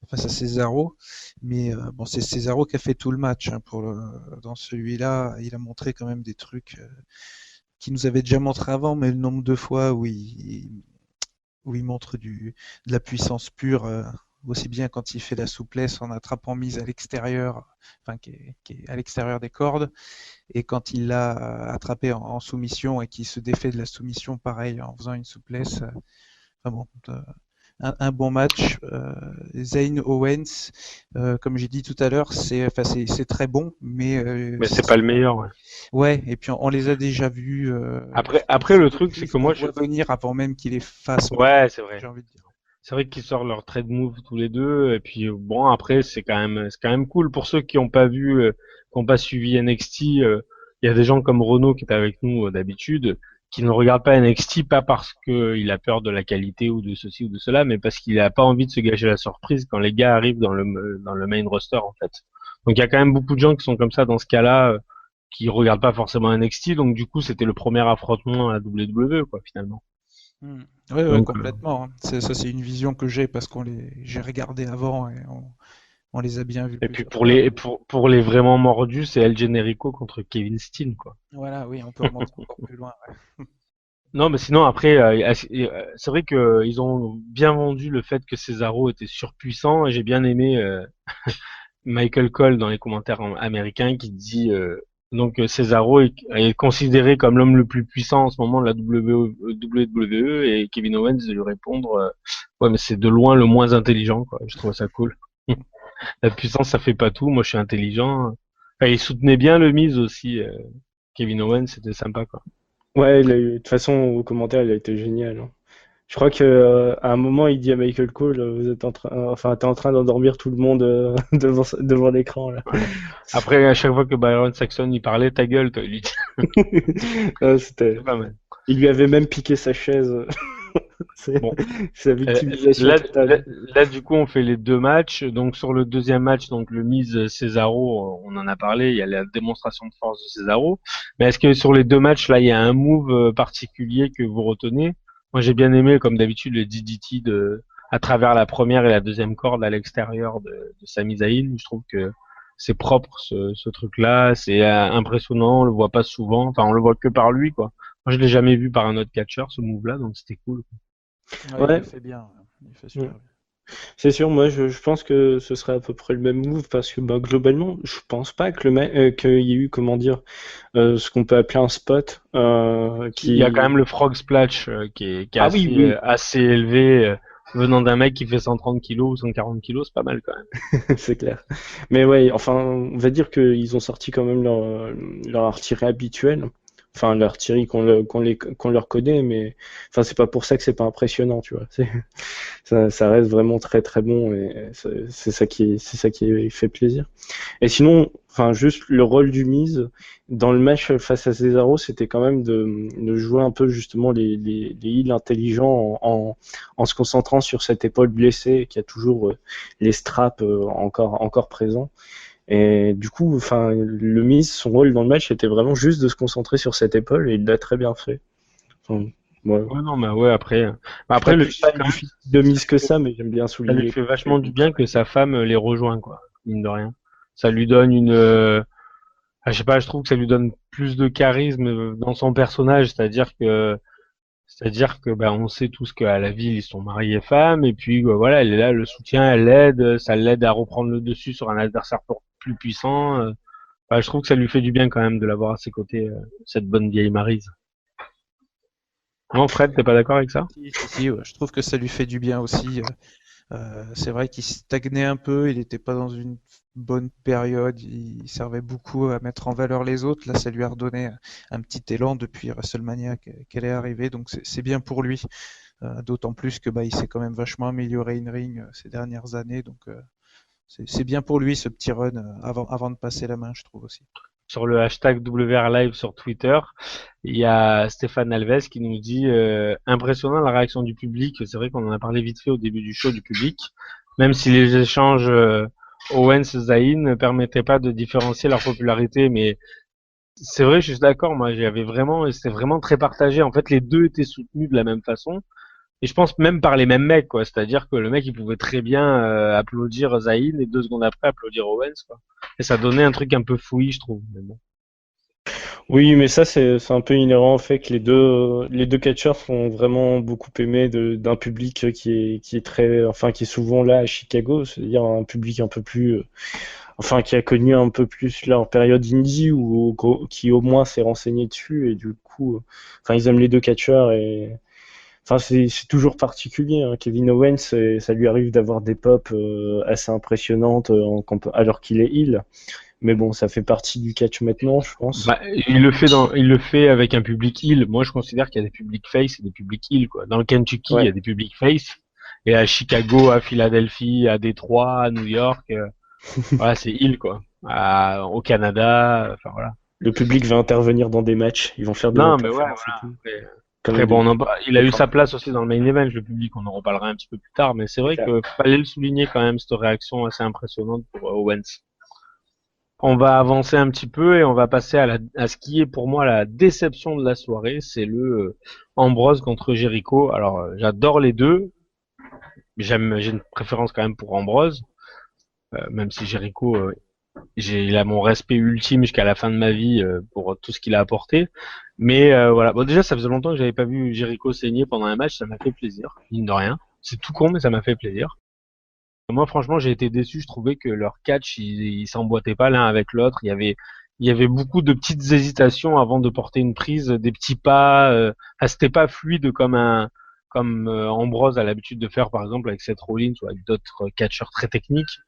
Speaker 5: face à Cesaro. Mais bon, c'est Cesaro qui a fait tout le match hein, dans celui-là. Il a montré quand même des trucs qu'il nous avait déjà montré avant, mais le nombre de fois où il montre de la puissance pure. Aussi bien quand il fait la souplesse en attrapant Miz à l'extérieur, enfin qui est à l'extérieur des cordes, et quand il l'a attrapé en soumission et qu'il se défait de la soumission, pareil en faisant une souplesse. Enfin bon, un bon match. Zayn Owens, comme j'ai dit tout à l'heure, c'est très bon, mais
Speaker 3: Mais c'est pas le meilleur. Ouais.
Speaker 5: ouais. Et puis on les a déjà vus.
Speaker 3: Après le truc, c'est que moi,
Speaker 5: je vois venir avant même qu'il les fasse.
Speaker 3: Ouais, c'est vrai.
Speaker 5: J'ai envie de dire.
Speaker 3: C'est vrai qu'ils sortent leur trade move tous les deux, et puis bon après c'est quand même cool pour ceux qui ont pas vu, qui ont pas suivi NXT. Il y a des gens comme Renaud qui est avec nous d'habitude, qui ne regardent pas NXT pas parce que il a peur de la qualité ou de ceci ou de cela, mais parce qu'il a pas envie de se gâcher la surprise quand les gars arrivent dans le main roster en fait. Donc il y a quand même beaucoup de gens qui sont comme ça dans ce cas-là, qui regardent pas forcément NXT, donc du coup c'était le premier affrontement à la WWE quoi finalement.
Speaker 5: Oui,
Speaker 3: Donc,
Speaker 5: complètement. Hein. C'est une vision que j'ai parce j'ai regardé avant et on les a bien vus
Speaker 3: Et puis
Speaker 5: plusieurs fois.
Speaker 3: pour les vraiment mordus, c'est El Generico contre Kevin Steen, quoi.
Speaker 5: Voilà, oui, on peut remonter encore plus loin. Ouais.
Speaker 3: Non, mais sinon après, c'est vrai que ils ont bien vendu le fait que Cesaro était surpuissant et j'ai bien aimé Michael Cole dans les commentaires américains qui dit Cesaro est considéré comme l'homme le plus puissant en ce moment de la WWE et Kevin Owens de lui répondre ouais mais c'est de loin le moins intelligent quoi. Je trouve ça cool. La puissance ça fait pas tout. Moi je suis intelligent. Enfin, il soutenait bien le Miz aussi. Kevin Owens c'était sympa quoi.
Speaker 4: Ouais, de toute façon, au commentaire, il a été génial. Hein. Je crois que à un moment, il dit à Michael Cole, vous êtes t'es en train d'endormir tout le monde devant l'écran là.
Speaker 3: Après à chaque fois que Byron Saxon il parlait ta gueule toi, il lui
Speaker 4: C'était
Speaker 3: c'est pas mal.
Speaker 4: Il lui avait même piqué sa chaise.
Speaker 3: Bon.
Speaker 4: C'est la victimisation totale.
Speaker 3: Là, du coup, on fait les deux matchs. Donc, sur le deuxième match, donc le Miz Cesaro, on en a parlé. Il y a la démonstration de force de Cesaro. Mais est-ce que sur les deux matchs, là, il y a un move particulier que vous retenez? Moi, j'ai bien aimé, comme d'habitude, le DDT à travers la première et la deuxième corde à l'extérieur de Sami Zayn. Je trouve que c'est propre, ce truc-là. C'est impressionnant. On le voit pas souvent. Enfin, on le voit que par lui, quoi. Moi, je l'ai jamais vu par un autre catcheur, ce move-là, donc c'était cool.
Speaker 5: Ouais, il le fait bien. Il fait super bien.
Speaker 4: C'est sûr, moi je pense que ce serait à peu près le même move parce que globalement, je pense pas que qu'il y ait eu, comment dire, ce qu'on peut appeler un spot
Speaker 3: Il y a quand même le Frog Splash qui est
Speaker 4: Ah
Speaker 3: assez,
Speaker 4: oui.
Speaker 3: assez élevé venant d'un mec qui fait 130 kilos ou 140 kilos, c'est pas mal quand même.
Speaker 4: C'est clair. Mais ouais, enfin, on va dire qu'ils ont sorti quand même leur artillerie habituelle. Enfin, l'artillerie qu'on leur connaît, mais enfin, c'est pas pour ça que c'est pas impressionnant, tu vois. Ça reste vraiment très très bon et c'est ça qui fait plaisir. Et sinon, enfin, juste le rôle du Miz dans le match face à Cesaro, c'était quand même de jouer un peu justement les heals intelligents en se concentrant sur cette épaule blessée qui a toujours les straps encore présents. Et du coup, enfin, le Miz, son rôle dans le match était vraiment juste de se concentrer sur cette épaule et il l'a très bien fait. Enfin, ouais.
Speaker 3: Ouais, non, mais ouais, après
Speaker 4: Le de Miz que ça, mais j'aime bien
Speaker 3: ça
Speaker 4: souligner.
Speaker 3: lui fait vachement du bien que sa femme les rejoint, quoi, mine de rien. Ça lui donne je sais pas, je trouve que ça lui donne plus de charisme dans son personnage, c'est-à-dire que on sait tous qu'à la ville ils sont mariés femmes et puis voilà elle est là le soutien elle l'aide ça l'aide à reprendre le dessus sur un adversaire plus puissant je trouve que ça lui fait du bien quand même de l'avoir à ses côtés cette bonne vieille Maryse. Non Fred t'es pas d'accord avec ça?
Speaker 5: Si, ouais, je trouve que ça lui fait du bien aussi. C'est vrai qu'il stagnait un peu, il n'était pas dans une bonne période, il servait beaucoup à mettre en valeur les autres. Là, ça lui a redonné un petit élan depuis WrestleMania qu'elle est arrivée, donc c'est bien pour lui. D'autant plus que il s'est quand même vachement amélioré in-ring ces dernières années, donc c'est bien pour lui ce petit run avant de passer la main, je trouve aussi.
Speaker 3: Sur le hashtag WR Live sur Twitter, il y a Stéphane Alves qui nous dit impressionnant la réaction du public. C'est vrai qu'on en a parlé vite fait au début du show du public. Même si les échanges Owens-Zayn ne permettaient pas de différencier leur popularité, mais c'est vrai, je suis d'accord. Moi, c'était vraiment très partagé. En fait, les deux étaient soutenus de la même façon. Et je pense même par les mêmes mecs, quoi. C'est-à-dire que le mec, il pouvait très bien applaudir Zayn et 2 secondes après applaudir Owens, quoi. Et ça donnait un truc un peu fouillis, je trouve. Mais bon.
Speaker 4: Oui, mais ça c'est un peu inhérent au fait que les deux catcheurs sont vraiment beaucoup aimés d'un public qui est très, enfin qui est souvent là à Chicago, c'est-à-dire un public un peu plus, enfin qui a connu un peu plus leur période indie ou qui au moins s'est renseigné dessus et du coup, enfin ils aiment les deux catcheurs et enfin c'est toujours particulier. Hein. Kevin Owens, ça lui arrive d'avoir des pops assez impressionnantes alors qu'il est heel. Mais bon, ça fait partie du catch maintenant, je pense.
Speaker 3: Bah, il le fait avec un public heel. Moi, je considère qu'il y a des publics face et des publics heel, quoi. Dans le Kentucky, il y a des publics face. Et à Chicago, à Philadelphie, à Détroit, à New York, voilà, c'est heel, quoi. Au Canada, enfin voilà.
Speaker 4: Le public va intervenir dans des matchs, ils vont faire des
Speaker 3: Non, mais ouais,
Speaker 4: conférences et
Speaker 3: voilà.
Speaker 4: tout.
Speaker 3: Après, bon, il a eu sa place aussi dans le main event, le public, on en reparlera un petit peu plus tard, mais c'est vrai que fallait le souligner quand même, cette réaction assez impressionnante pour Owens. On va avancer un petit peu et on va passer à ce qui est pour moi la déception de la soirée, c'est le Ambrose contre Jericho. Alors, j'adore les deux, j'ai une préférence quand même pour Ambrose, même si Jericho, il a mon respect ultime jusqu'à la fin de ma vie pour tout ce qu'il a apporté. Mais voilà, bon déjà ça faisait longtemps que j'avais pas vu Jericho saigner pendant un match, ça m'a fait plaisir, mine de rien. C'est tout con mais ça m'a fait plaisir. Moi franchement j'ai été déçu, je trouvais que leur catch ils s'emboîtaient pas l'un avec l'autre. Il y avait beaucoup de petites hésitations avant de porter une prise, des petits pas. C'était pas fluide comme Ambrose a l'habitude de faire par exemple avec Seth Rollins ou avec d'autres catcheurs très techniques.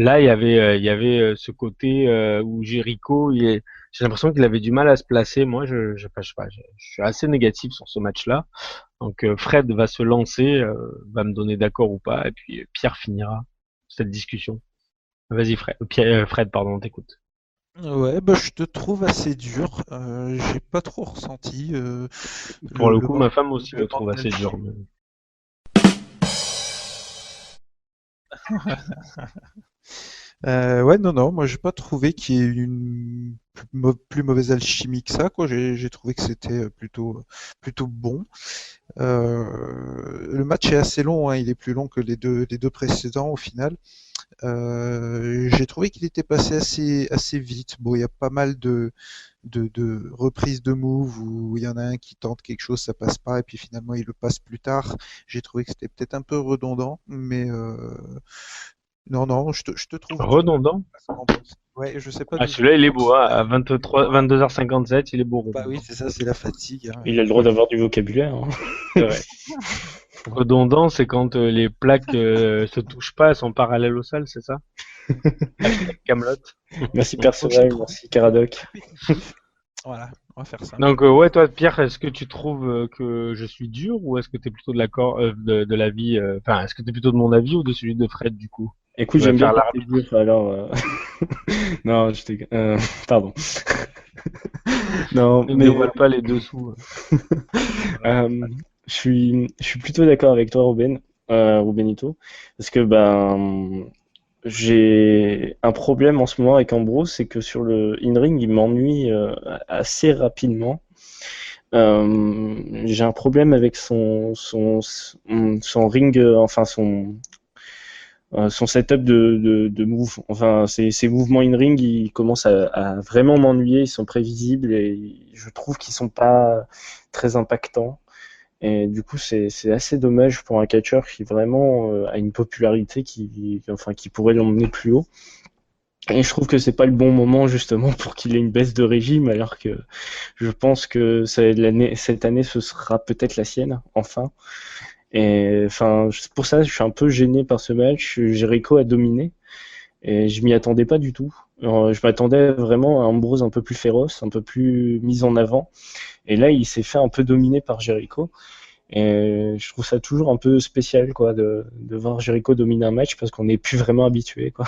Speaker 3: Là, il y avait ce côté où Jericho, j'ai l'impression qu'il avait du mal à se placer. Moi, je sais pas, je suis assez négatif sur ce match-là. Donc, Fred va se lancer, va me donner d'accord ou pas, et puis Pierre finira cette discussion. Vas-y, Fred, pardon, on t'écoute.
Speaker 5: Ouais, bah, je te trouve assez dur. J'ai pas trop ressenti.
Speaker 3: Pour le coup, ma femme aussi me trouve assez dur. Mais...
Speaker 5: Ouais, non, moi j'ai pas trouvé qu'il y ait une plus mauvaise alchimie que ça, quoi. J'ai trouvé que c'était plutôt bon. Le match est assez long, hein, il est plus long que les deux précédents au final. J'ai trouvé qu'il était passé assez vite. Bon, il y a pas mal de reprises de move où il y en a un qui tente quelque chose, ça passe pas, et puis finalement il le passe plus tard. J'ai trouvé que c'était peut-être un peu redondant, mais non, je te trouve
Speaker 3: Redondant?
Speaker 5: Ouais, je sais pas
Speaker 3: Ah, celui-là, il est beau, hein, à 22h57, il est beau.
Speaker 5: Bah oui, c'est ça, c'est la fatigue. Hein.
Speaker 4: Il a le droit d'avoir du vocabulaire. Hein.
Speaker 3: C'est vrai. Redondant, c'est quand les plaques se touchent pas, elles sont parallèles au sol, c'est ça? Camelot.
Speaker 4: Merci Perceval, merci Caradoc.
Speaker 5: Voilà, on va faire ça.
Speaker 3: Donc ouais, toi Pierre, est-ce que tu trouves que je suis dur ou est-ce que tu es plutôt de l'accord de l'avis enfin, est-ce que tu es plutôt de mon avis ou de celui de Fred du coup?
Speaker 4: Écoute, j'aime bien la dur, alors non, pardon. Non,
Speaker 3: ne
Speaker 4: mais
Speaker 3: dévoile pas les dessous.
Speaker 4: je suis plutôt d'accord avec toi, Rubenito, parce que j'ai un problème en ce moment avec Ambrose, c'est que sur le in-ring, il m'ennuie assez rapidement. J'ai un problème avec son ring, enfin son setup de move. Enfin, ses mouvements in-ring, ils commencent à vraiment m'ennuyer, ils sont prévisibles et je trouve qu'ils sont pas très impactants. Et du coup, c'est assez dommage pour un catcheur qui vraiment a une popularité qui pourrait l'emmener plus haut. Et je trouve que c'est pas le bon moment justement pour qu'il ait une baisse de régime, alors que je pense que cette année ce sera peut-être la sienne, enfin. Et enfin, pour ça, je suis un peu gêné par ce match. Jericho a dominé et je m'y attendais pas du tout. Alors, je m'attendais vraiment à Ambrose un peu plus féroce, un peu plus mis en avant. Et là, il s'est fait un peu dominer par Jericho. Et je trouve ça toujours un peu spécial, quoi, de voir Jericho dominer un match parce qu'on n'est plus vraiment habitué, quoi.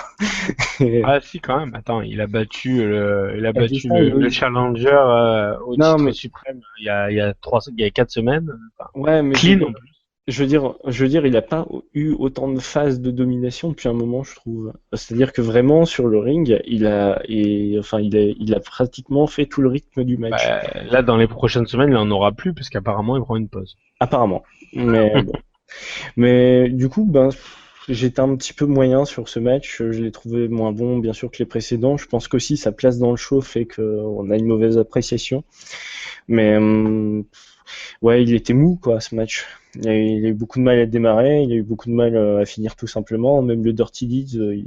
Speaker 3: Ah si, quand même. Attends, il a battu le challenger au titre suprême il y a 4 semaines. Enfin,
Speaker 4: ouais, mais
Speaker 3: clean en plus.
Speaker 4: Je veux dire, il n'a pas eu autant de phases de domination depuis un moment, je trouve. C'est-à-dire que vraiment sur le ring, il a pratiquement fait tout le rythme du match.
Speaker 3: Là, dans les prochaines semaines, il en aura plus parce qu'apparemment, il prend une pause.
Speaker 4: Apparemment, mais bon. Mais du coup, j'étais un petit peu moyen sur ce match. Je l'ai trouvé moins bon, bien sûr, que les précédents. Je pense qu'aussi sa place dans le show fait qu'on a une mauvaise appréciation. Mais ouais, il était mou, quoi, ce match. Il a eu beaucoup de mal à démarrer, il a eu beaucoup de mal à finir tout simplement. Même le Dirty Deeds,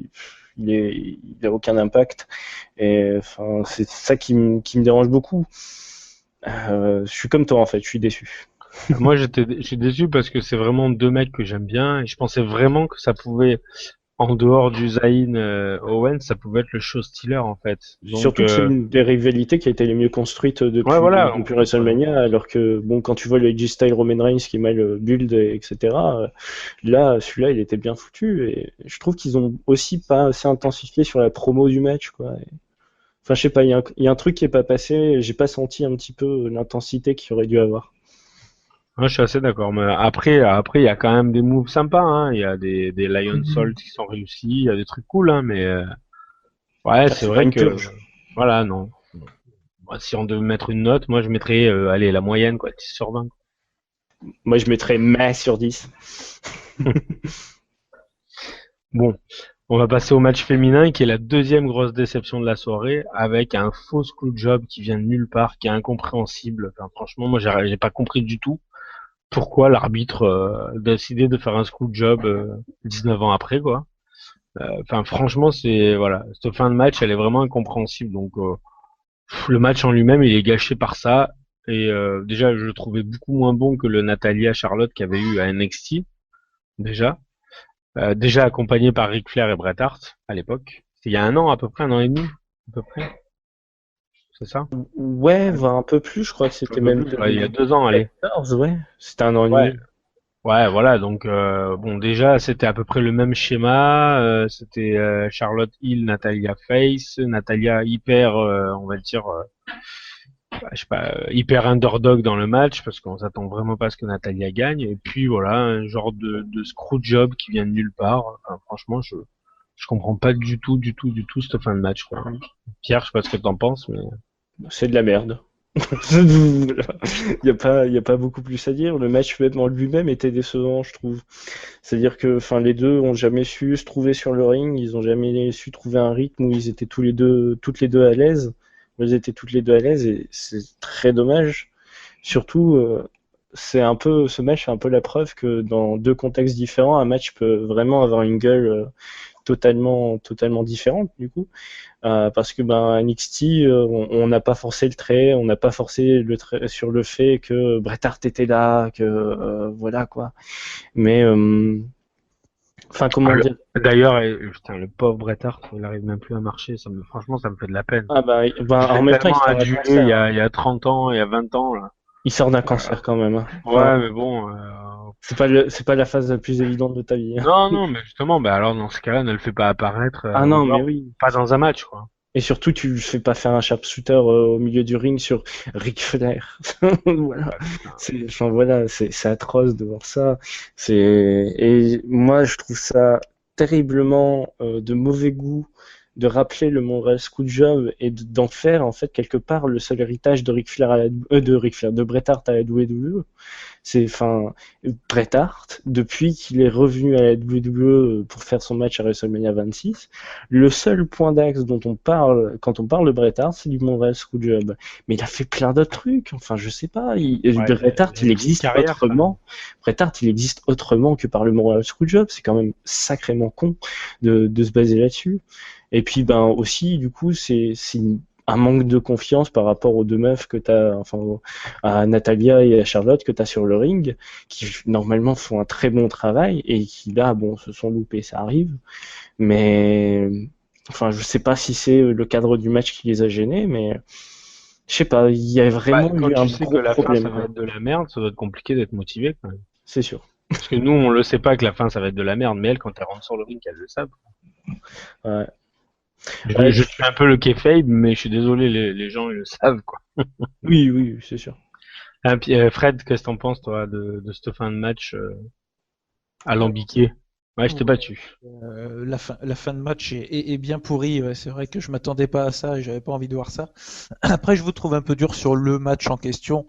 Speaker 4: il a aucun impact. Et enfin, c'est ça qui me dérange beaucoup. Je suis comme toi en fait, je suis déçu.
Speaker 3: Moi, je suis déçu parce que c'est vraiment deux mecs que j'aime bien et je pensais vraiment que ça pouvait, en dehors du Zayn Owens, ça pouvait être le show stealer en fait. Donc,
Speaker 4: Surtout que c'est une des rivalités qui a été les mieux construites
Speaker 3: ouais, voilà.
Speaker 4: depuis WrestleMania, alors que, bon, quand tu vois le AJ Styles Roman Reigns qui mêle Build, etc., là, celui-là, il était bien foutu, et je trouve qu'ils ont aussi pas assez intensifié sur la promo du match, quoi. Enfin, je sais pas, il y a un truc qui est pas passé, j'ai pas senti un petit peu l'intensité qu'il aurait dû avoir.
Speaker 3: Ouais, je suis assez d'accord. Mais après, il y a quand même des moves sympas, hein. Il y a des Lion Salt qui sont réussis, il y a des trucs cool, hein. Mais ouais, c'est
Speaker 4: C'est pas
Speaker 3: vrai
Speaker 4: une
Speaker 3: que
Speaker 4: purge.
Speaker 3: voilà, non. Moi, si on devait mettre une note, moi je mettrais, allez, la moyenne, quoi, 10 sur 20.
Speaker 4: Moi, je mettrais mais sur 10.
Speaker 3: Bon, on va passer au match féminin, qui est la deuxième grosse déception de la soirée, avec un faux screwjob qui vient de nulle part, qui est incompréhensible. Enfin, franchement, moi j'ai pas compris du tout pourquoi l'arbitre a décidé de faire un screwjob 19 ans après, quoi. Enfin, franchement, c'est voilà, cette fin de match, elle est vraiment incompréhensible. Donc, le match en lui-même, il est gâché par ça. Et déjà, je le trouvais beaucoup moins bon que le Natalia Charlotte qu'il y avait eu à NXT, déjà. Déjà accompagné par Ric Flair et Bret Hart à l'époque. C'était il y a un an à peu près, un an et demi, à peu près. C'est ça?
Speaker 4: Ouais, voire un peu plus, je crois que
Speaker 3: Un
Speaker 4: c'était
Speaker 3: peu
Speaker 4: même
Speaker 3: plus, ouais, il y a 2 ans, allez.
Speaker 4: 2014, ouais. C'était un an et
Speaker 3: Ouais,
Speaker 4: demi.
Speaker 3: ouais, voilà. Donc bon, déjà, c'était à peu près le même schéma. C'était Charlotte Hill, Natalia Face, Natalia hyper, on va le dire, je sais pas, hyper underdog dans le match parce qu'on s'attend vraiment pas à ce que Natalia gagne. Et puis voilà, un genre de screw job qui vient de nulle part. Enfin, franchement, je comprends pas du tout cette fin de match, quoi. Pierre, je sais pas ce que t'en penses, mais
Speaker 4: C'est de la merde. Il y a pas beaucoup plus à dire. Le match même en lui-même était décevant, je trouve. C'est-à-dire que, enfin, les deux ont jamais su se trouver sur le ring. Ils ont jamais su trouver un rythme où ils étaient toutes les deux à l'aise. Elles étaient toutes les deux à l'aise et c'est très dommage. Surtout, ce match est un peu la preuve que dans deux contextes différents, un match peut vraiment avoir une gueule totalement différente du coup. Parce que ben NXT, on n'a pas forcé le trait, on n'a pas forcé le trait sur le fait que Bret Hart était là, que voilà quoi. Mais enfin
Speaker 3: ah,
Speaker 4: comment dire.
Speaker 3: d'ailleurs, putain, le pauvre Bret Hart, il arrive même plus à marcher. Franchement, ça me fait de la peine.
Speaker 4: Ah
Speaker 3: Je
Speaker 4: en
Speaker 3: l'ai
Speaker 4: même temps
Speaker 3: tellement adulé il y a 30 ans, il y a 20 ans là.
Speaker 4: il sort d'un cancer quand même, hein. Enfin,
Speaker 3: Ouais, mais bon.
Speaker 4: c'est pas la phase la plus évidente de ta vie, hein.
Speaker 3: Non, non, mais justement, bah alors dans ce cas-là, ne le fais pas apparaître
Speaker 4: Ah
Speaker 3: en
Speaker 4: non, mais
Speaker 3: dehors,
Speaker 4: oui.
Speaker 3: pas dans un match, quoi.
Speaker 4: Et surtout, tu ne fais pas faire un sharpshooter au milieu du ring sur Ric Flair. Voilà.
Speaker 3: Ouais, putain.
Speaker 4: Enfin, voilà, c'est atroce de voir ça. Et moi, je trouve ça terriblement de mauvais goût de rappeler le Montreal Screwjob et d'en faire en fait quelque part le seul héritage de Ric Flair de Bret Hart à la WWE. C'est, enfin, Bret Hart, depuis qu'il est revenu à la WWE pour faire son match à WrestleMania 26, le seul point d'axe dont on parle quand on parle de Bret Hart, c'est du Montreal Screwjob. Mais il a fait plein d'autres trucs. Enfin, je sais pas.
Speaker 3: Ouais,
Speaker 4: Bret Hart,
Speaker 3: il a
Speaker 4: il
Speaker 3: une
Speaker 4: existe
Speaker 3: carrière, quand même.
Speaker 4: autrement. Bret Hart, il existe autrement que par le Montreal Screwjob. C'est quand même sacrément con de se baser là-dessus. Et puis, ben aussi, du coup, un manque de confiance par rapport aux deux meufs que t'as, enfin, à Natalia et à Charlotte que t'as sur le ring, qui normalement font un très bon travail et qui là, bon, se sont loupés, ça arrive. Mais, enfin, je sais pas si c'est le cadre du match qui les a gênés, mais je sais pas, il y a
Speaker 3: Bah,
Speaker 4: vraiment
Speaker 3: quand
Speaker 4: eu un
Speaker 3: tu sais que
Speaker 4: gros
Speaker 3: la fin,
Speaker 4: problème,
Speaker 3: ça va
Speaker 4: quoi.
Speaker 3: être de la merde, ça doit être compliqué d'être motivé, quand même.
Speaker 4: C'est sûr.
Speaker 3: Parce que nous, on le sait pas que la fin, ça va être de la merde, mais elles, quand elles rentrent sur le ring, elles le savent.
Speaker 4: Ouais.
Speaker 3: Je suis un peu le kayfabe, mais je suis désolé, les gens, ils le savent, quoi.
Speaker 4: Oui, c'est sûr.
Speaker 3: Fred, qu'est-ce que t'en penses, toi, de cette fin de match alambiquée? Ouais, je t'ai battu.
Speaker 5: La fin de match est bien pourrie. Ouais. C'est vrai que je m'attendais pas à ça et j'avais pas envie de voir ça. Après, je vous trouve un peu dur sur le match en question.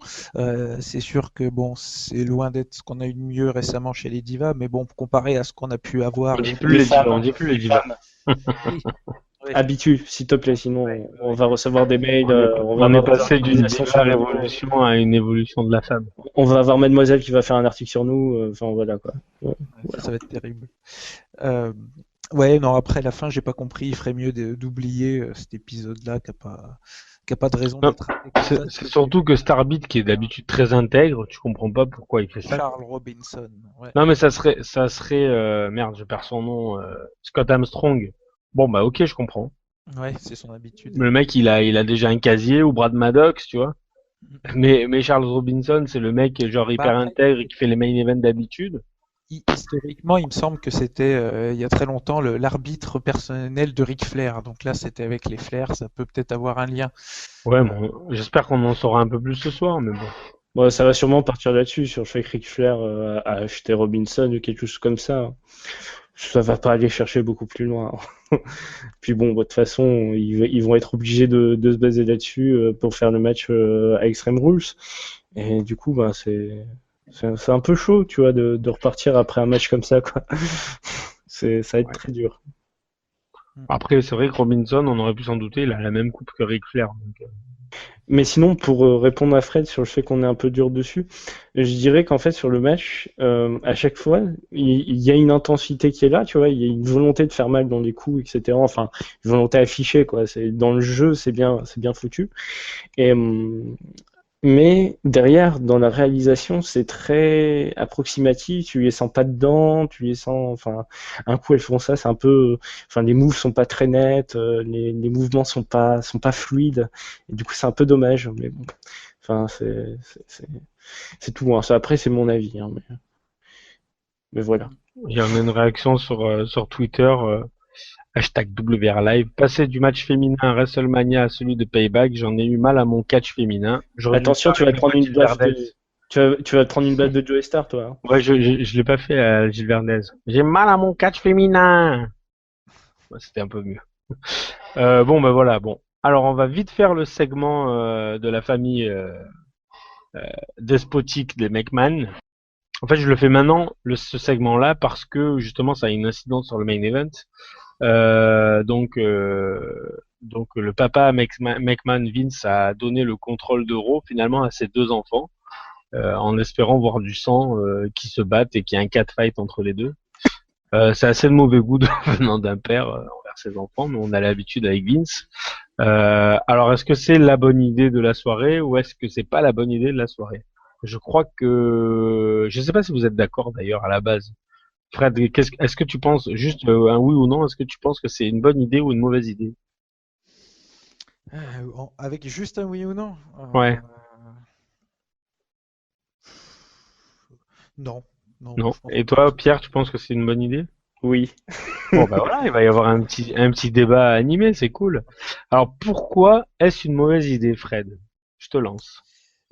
Speaker 5: C'est sûr que bon, c'est loin d'être ce qu'on a eu de mieux récemment chez les Divas, mais bon, comparé à ce qu'on a pu avoir.
Speaker 3: On dit plus les divas, on dit plus les divas.
Speaker 5: Oui, ouais.
Speaker 4: Habitue, s'il te plaît, sinon on va recevoir des mails, on va
Speaker 3: On est
Speaker 4: avoir des
Speaker 3: passé d'une
Speaker 4: organisations
Speaker 3: diva
Speaker 4: sur nous.
Speaker 3: révolution à une évolution de la femme.
Speaker 4: On va avoir Mademoiselle qui va faire un article sur nous, enfin voilà quoi. Ouais,
Speaker 5: Ça va être terrible. Euh, Ouais, non, après la fin, j'ai pas compris. Il ferait mieux d'oublier cet épisode-là qui a pas de raison
Speaker 3: Non,
Speaker 5: d'être appelé comme ça.
Speaker 3: c'est surtout que Starbit, qui est d'habitude très intègre, tu comprends pas pourquoi il fait ça.
Speaker 5: Charles Robinson. Ouais,
Speaker 3: Non, mais ça serait, merde, je perds son nom, Scott Armstrong. Bon, bah, ok, je comprends.
Speaker 5: ouais, c'est son habitude.
Speaker 3: Le mec, il a déjà un casier, ou Brad Maddox, tu vois. Mais Charles Robinson, c'est le mec, genre,
Speaker 5: Bah
Speaker 3: hyper
Speaker 5: après,
Speaker 3: intègre et qui fait les main events d'habitude.
Speaker 5: historiquement, il me semble que c'était il y a très longtemps l'arbitre personnel de Ric Flair. Donc là, c'était avec les Flair, ça peut peut-être avoir un lien.
Speaker 3: Ouais, bon, j'espère qu'on en saura un peu plus ce soir, mais bon.
Speaker 4: Bon, ça va sûrement partir là-dessus, sur le fait que Ric Flair a acheté Robinson ou quelque chose comme ça. Ça va pas aller chercher beaucoup plus loin. Puis bon, de toute façon, ils vont être obligés de se baser là-dessus pour faire le match à Extreme Rules. Et du coup, bah, c'est un peu chaud, tu vois, de repartir après un match comme ça, quoi. Ça va être
Speaker 3: Ouais.
Speaker 4: très dur.
Speaker 3: Après, c'est vrai que Robinson, on aurait pu s'en douter, il a la même coupe que Ric Flair. Donc,
Speaker 4: Mais sinon, pour répondre à Fred sur le fait qu'on est un peu dur dessus, je dirais qu'en fait, sur le match, à chaque fois, il y a une intensité qui est là, tu vois, il y a une volonté de faire mal dans les coups, etc. Enfin, une volonté affichée, quoi. Dans le jeu, c'est bien foutu. Et, mais derrière, dans la réalisation, c'est très approximatif. Tu les sens pas dedans, tu les sens. Enfin, un coup elles font ça, c'est un peu. Enfin, les moves sont pas très nets, les mouvements sont pas fluides. Et du coup, c'est un peu dommage. Mais bon, enfin, c'est tout. Hein. Ça, après, c'est mon avis. Hein, mais voilà.
Speaker 3: il y en a une réaction sur Twitter, hashtag WRLive. Passer du match féminin à WrestleMania à celui de Payback, j'en ai eu mal à mon catch féminin. J'aurais dû
Speaker 4: Attention,
Speaker 3: faire
Speaker 4: tu vas te prendre une
Speaker 3: Gilles
Speaker 4: baffe
Speaker 3: Verdez.
Speaker 4: tu vas te prendre une baffe de Joe Star, toi. Hein.
Speaker 3: Ouais, je l'ai pas fait à Gilles Verdez. J'ai mal à mon catch féminin. Ouais, c'était un peu mieux. Bon, ben voilà, bon. Alors, on va vite faire le segment de la famille despotique des McMahon. En fait, je le fais maintenant, ce segment-là, parce que justement, ça a une incidence sur le main event. Donc, le papa McMahon, Vince, a donné le contrôle de Raw finalement à ses deux enfants, en espérant voir du sang qui se battent et qu'il y ait un catfight entre les deux. C'est assez de mauvais goût venant d'un père envers ses enfants, mais on a l'habitude avec Vince. Alors, est-ce que c'est la bonne idée de la soirée ou est-ce que c'est pas la bonne idée de la soirée? Je crois que, je sais pas si vous êtes d'accord d'ailleurs à la base. Fred, est-ce que tu penses juste un oui ou non? Est-ce que tu penses que c'est une bonne idée ou une mauvaise idée?
Speaker 5: Avec juste un oui ou non?
Speaker 3: Ouais,
Speaker 5: Non, non,
Speaker 3: non.
Speaker 5: je pense
Speaker 3: Et
Speaker 5: pas.
Speaker 3: toi, Pierre, tu penses que c'est une bonne idée?
Speaker 4: Oui.
Speaker 3: Bon, bah voilà, il va y avoir un petit débat animé, c'est cool. Alors, pourquoi est-ce une mauvaise idée, Fred? Je te lance.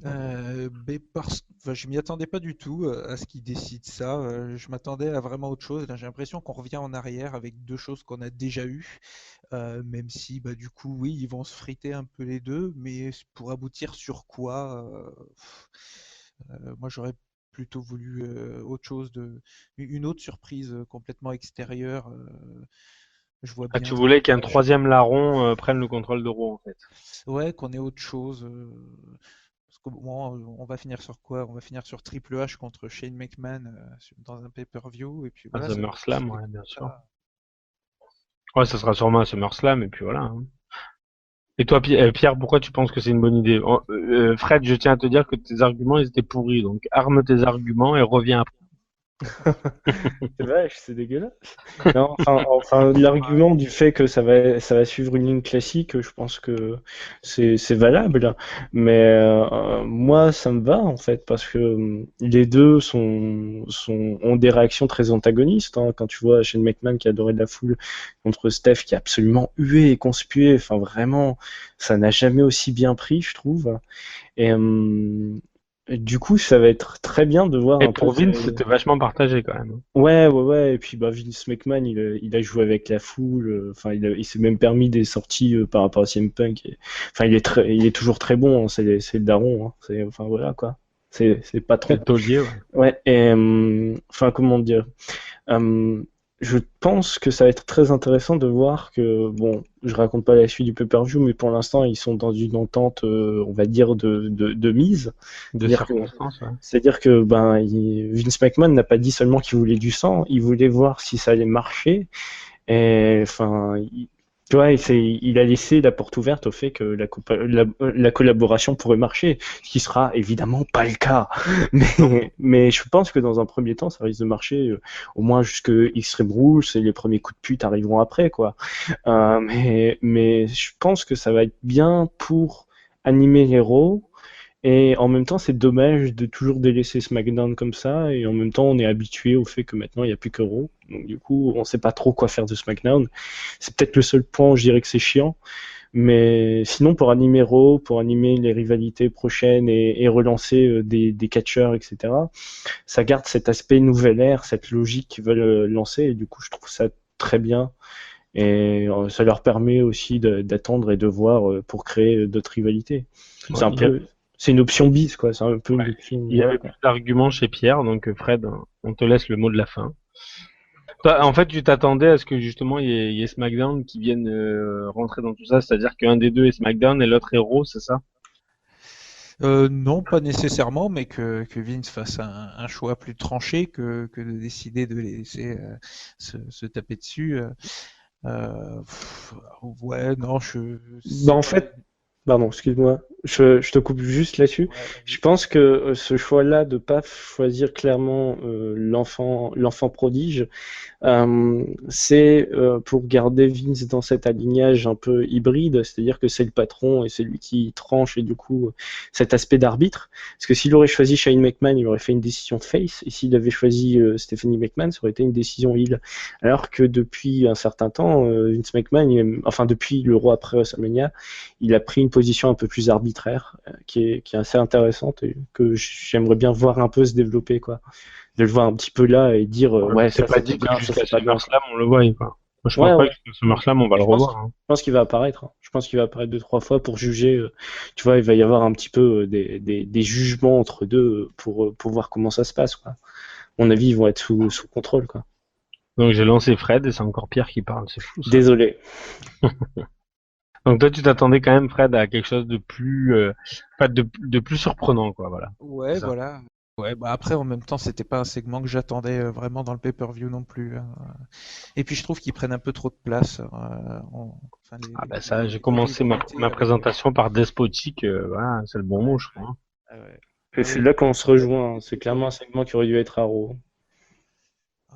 Speaker 5: Enfin, je m'y attendais pas du tout à ce qu'ils décident ça. Je m'attendais à vraiment autre chose. Là, j'ai l'impression qu'on revient en arrière avec deux choses qu'on a déjà eues. Même si, bah, du coup, oui, ils vont se friter un peu les deux, mais pour aboutir sur quoi moi, j'aurais plutôt voulu autre chose une autre surprise complètement extérieure. Je vois
Speaker 3: Ah,
Speaker 5: bien
Speaker 3: tu voulais qu'un
Speaker 5: je-
Speaker 3: troisième larron prenne le contrôle de Raw, en fait.
Speaker 5: Ouais, qu'on ait autre chose. Parce que bon, on va finir sur quoi? On va finir sur Triple H contre Shane McMahon dans un pay-per-view. Et puis
Speaker 3: À
Speaker 5: voilà, ça va
Speaker 3: SummerSlam,
Speaker 5: continuer
Speaker 3: ouais,
Speaker 5: comme
Speaker 3: bien sûr.
Speaker 5: ça.
Speaker 3: Ouais, ça sera sûrement un SummerSlam, et puis voilà. Hein. Et toi, Pierre, pourquoi tu penses que c'est une bonne idée? Fred, je tiens à te dire que tes arguments, ils étaient pourris, donc arme tes arguments et reviens après.
Speaker 4: C'est vache, c'est dégueulasse. Non, enfin, l'argument du fait que ça va suivre une ligne classique, je pense que c'est valable. Mais moi, ça me va en fait parce que les deux ont des réactions très antagonistes. Hein. Quand tu vois Shane McMahon qui adorait de la foule contre Steph qui a absolument hué et conspué, enfin vraiment, ça n'a jamais aussi bien pris, je trouve. Et du coup, ça va être très bien de voir
Speaker 3: Et
Speaker 4: un peu.
Speaker 3: pour Vince, c'était vachement partagé quand même.
Speaker 4: Ouais. Et puis bah, Vince McMahon, il a joué avec la foule. Enfin, il s'est même permis des sorties par rapport à CM Punk. Enfin, il est toujours très bon. Hein, c'est le daron. Hein, enfin voilà quoi. C'est le patron.
Speaker 3: C'est le taulier, ouais.
Speaker 4: Ouais. Et enfin comment dire. Je pense que ça va être très intéressant de voir que bon, je raconte pas la suite du pay-per-view, mais pour l'instant, ils sont dans une entente, on va dire de mise.
Speaker 3: De
Speaker 4: C'est-à-dire que
Speaker 3: circonstances, ouais.
Speaker 4: C'est-à-dire que Vince McMahon n'a pas dit seulement qu'il voulait du sang, il voulait voir si ça allait marcher. Et enfin, tu vois, il a laissé la porte ouverte au fait que la collaboration pourrait marcher, ce qui sera évidemment pas le cas. Mais je pense que dans un premier temps, ça risque de marcher, au moins jusque Extreme Rules et les premiers coups de pute arriveront après, quoi. Mais je pense que ça va être bien pour animer les héros. Et en même temps, c'est dommage de toujours délaisser SmackDown comme ça. Et en même temps, on est habitué au fait que maintenant, il n'y a plus que Raw. Donc du coup, on sait pas trop quoi faire de SmackDown. C'est peut-être le seul point où je dirais que c'est chiant. Mais sinon, pour animer Raw, pour animer les rivalités prochaines et relancer des catcheurs, etc., ça garde cet aspect nouvelle ère, cette logique qu'ils veulent lancer. Et du coup, je trouve ça très bien. Et ça leur permet aussi d'attendre et de voir pour créer d'autres rivalités.
Speaker 3: Ouais,
Speaker 4: C'est un peu, c'est une option bis, quoi. C'est un peu une option.
Speaker 3: il y avait plus d'arguments chez Pierre, donc Fred, on te laisse le mot de la fin. Toi, en fait, tu t'attendais à ce que justement il y ait SmackDown qui vienne rentrer dans tout ça, c'est-à-dire qu'un des deux est SmackDown et l'autre est Raw, c'est ça?
Speaker 5: Non, pas nécessairement, mais que Vince fasse un choix plus tranché que de décider de les laisser se taper dessus. Ouais, non,
Speaker 4: Bah, en fait, pardon, excuse-moi, je te coupe juste là-dessus.
Speaker 5: Ouais,
Speaker 4: Je
Speaker 5: vas-y.
Speaker 4: pense que ce choix-là de pas choisir clairement l'enfant prodige, c'est pour garder Vince dans cet alignage un peu hybride, c'est-à-dire que c'est le patron et c'est lui qui tranche et du coup cet aspect d'arbitre. Parce que s'il aurait choisi Shane McMahon, il aurait fait une décision face, et s'il avait choisi Stephanie McMahon, ça aurait été une décision heel. Alors que depuis un certain temps, Vince McMahon, enfin depuis le Raw après WrestleMania, il a pris une position un peu plus arbitraire, qui est assez intéressante et que j'aimerais bien voir un peu se développer, quoi. De le voir un petit peu là et dire ouais,
Speaker 3: C'est
Speaker 4: ça
Speaker 3: pas
Speaker 4: c'était
Speaker 3: dit que
Speaker 4: bien, ça
Speaker 3: jusqu'à
Speaker 4: c'est pas bien.
Speaker 3: SummerSlam on le voit, quoi. Moi, je
Speaker 4: Ouais,
Speaker 3: pense pas
Speaker 4: ouais.
Speaker 3: que jusqu'à SummerSlam on va le
Speaker 4: Je pense,
Speaker 3: revoir, hein.
Speaker 4: je pense qu'il va apparaître, hein. Je pense qu'il va apparaître 2-3 fois pour juger. Tu vois, il va y avoir un petit peu des jugements entre deux pour voir comment ça se passe, quoi. À mon avis, ils vont être sous contrôle, quoi.
Speaker 3: Donc j'ai lancé Fred et c'est encore Pierre qui parle, c'est fou ça.
Speaker 4: Désolé.
Speaker 3: Donc toi tu t'attendais quand même Fred à quelque chose de plus, pas de plus surprenant, quoi, voilà.
Speaker 5: Ouais,
Speaker 3: C'est ça.
Speaker 5: voilà. Ouais, bah après, en même temps, c'était pas un segment que j'attendais vraiment dans le pay-per-view non plus, hein. Et puis, je trouve qu'ils prennent un peu trop de place. Enfin,
Speaker 3: Ah bah ça, j'ai
Speaker 5: les
Speaker 3: commencé
Speaker 5: rivalités
Speaker 3: ma
Speaker 5: avec.
Speaker 3: présentation par despotique, voilà, c'est le bon mot, je crois, hein.
Speaker 5: Ah ouais.
Speaker 4: Et
Speaker 5: Ah
Speaker 4: c'est
Speaker 5: oui,
Speaker 4: là qu'on se
Speaker 5: les
Speaker 4: rejoint, hein. C'est
Speaker 5: rivalités
Speaker 4: clairement un
Speaker 5: horribles.
Speaker 4: segment qui aurait dû être à Raw.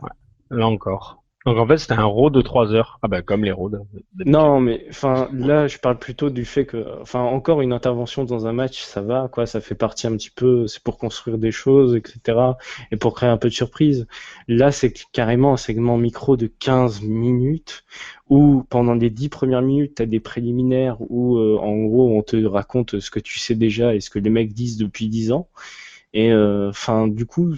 Speaker 3: Ouais, là encore. Donc en fait c'était un Raw de 3 heures. Ah bah comme les Raw d'habitude.
Speaker 4: Non, mais enfin là, je parle plutôt du fait que, enfin, encore une intervention dans un match, ça va, quoi, ça fait partie un petit peu, c'est pour construire des choses, etc., et pour créer un peu de surprise. Là, c'est carrément un segment micro de 15 minutes où pendant les 10 premières minutes, t'as des préliminaires où, en gros, on te raconte ce que tu sais déjà et ce que les mecs disent depuis 10 ans. Et enfin, du coup,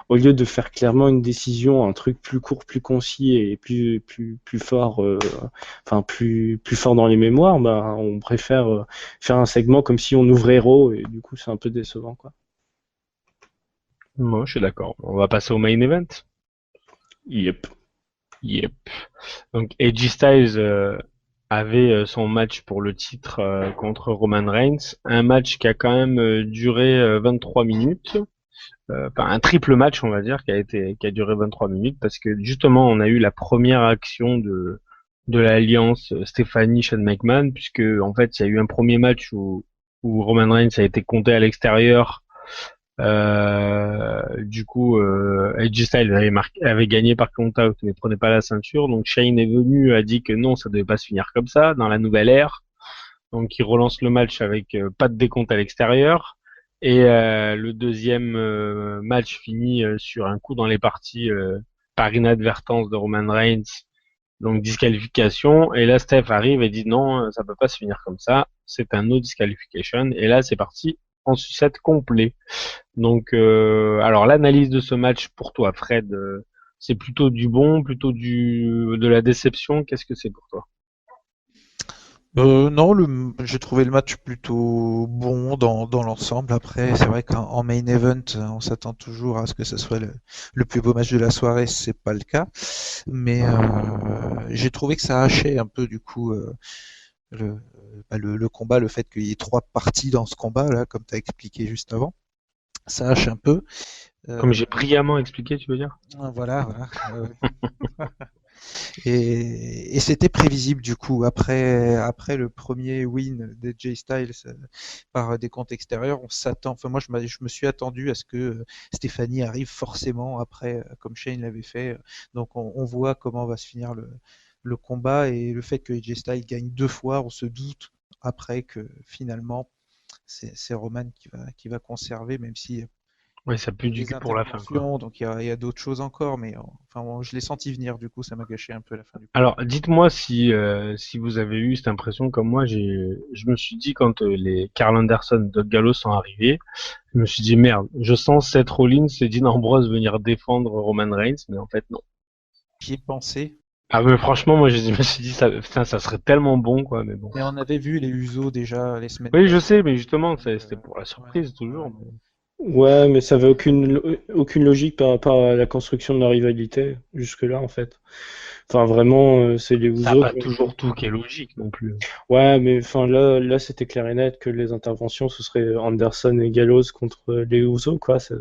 Speaker 4: au lieu de faire clairement une décision, un truc plus court, plus concis et plus fort, enfin plus fort dans les mémoires, bah, on préfère faire un segment comme si on ouvrait Raw et du coup c'est un peu décevant, quoi.
Speaker 3: Moi je suis d'accord. On va passer au main event.
Speaker 4: Yep.
Speaker 3: Yep. Donc AJ Styles avait son match pour le titre contre Roman Reigns. Un match qui a quand même duré 23 minutes. Enfin, un triple match, on va dire, qui a duré 23 minutes parce que justement, on a eu la première action de l'alliance Stephanie-Shane McMahon puisque en fait, il y a eu un premier match où Roman Reigns a été compté à l'extérieur. Du coup, AJ Styles avait gagné par count-out mais prenait pas la ceinture. Donc Shane est venu, a dit que non, ça devait pas se finir comme ça dans la nouvelle ère. Donc il relance le match avec pas de décompte à l'extérieur. Et le deuxième match finit sur un coup dans les parties par inadvertance de Roman Reigns, donc disqualification. Et là Steph arrive et dit non, ça peut pas se finir comme ça, c'est un no disqualification. Et là c'est parti en sucette complet. Donc alors l'analyse de ce match pour toi Fred, c'est plutôt du bon, plutôt de la déception, qu'est-ce que c'est pour toi?
Speaker 5: Non, j'ai trouvé le match plutôt bon dans l'ensemble. Après, c'est vrai qu'en main event, on s'attend toujours à ce que ce soit le plus beau match de la soirée. C'est pas le cas, mais j'ai trouvé que ça hachait un peu du coup le, le combat, le fait qu'il y ait trois parties dans ce combat là, comme tu as expliqué juste avant. Ça hache un peu.
Speaker 3: Comme
Speaker 5: Euh,
Speaker 3: j'ai brillamment expliqué, tu veux dire?
Speaker 5: voilà, voilà. Et c'était prévisible du coup. Après le premier win de Jay Styles par des comptes extérieurs, on s'attend. Enfin, moi, je me suis attendu à ce que Stéphanie arrive forcément après, comme Shane l'avait fait. Donc, on voit comment va se finir le combat et le fait que AJ Styles gagne 2 fois, on se doute après que finalement c'est Roman qui va conserver, même si
Speaker 3: Ouais, ça pue du
Speaker 5: des
Speaker 3: cul pour la fin, quoi.
Speaker 5: interventions, donc il y a d'autres choses encore, mais je l'ai senti venir, du coup ça m'a gâché un peu la fin du combat.
Speaker 3: Alors, dites-moi si vous avez eu cette impression comme moi. Je me suis dit quand les Karl Anderson, Doug Gallows sont arrivés, je me suis dit merde, je sens Seth Rollins et Dean Ambrose venir défendre Roman Reigns, mais en fait non.
Speaker 5: J'y ai pensé,
Speaker 3: Ah mais franchement, moi je me suis dit ça, putain, ça serait tellement bon quoi, mais bon.
Speaker 5: mais on avait vu les Usos déjà les semaines
Speaker 3: Oui, je
Speaker 5: passées,
Speaker 3: sais, mais justement,
Speaker 5: donc,
Speaker 3: c'était pour la
Speaker 5: voilà.
Speaker 3: surprise toujours. Mais-
Speaker 4: Ouais, mais ça avait aucune logique par rapport à la construction de la rivalité jusque-là, en fait. Enfin, vraiment, c'est les
Speaker 3: Ça n'a
Speaker 4: Usos.
Speaker 3: pas toujours tout qui est logique non plus.
Speaker 4: Ouais, mais enfin là, c'était clair et net que les interventions, ce serait Anderson et Gallows contre les Usos, quoi. Ça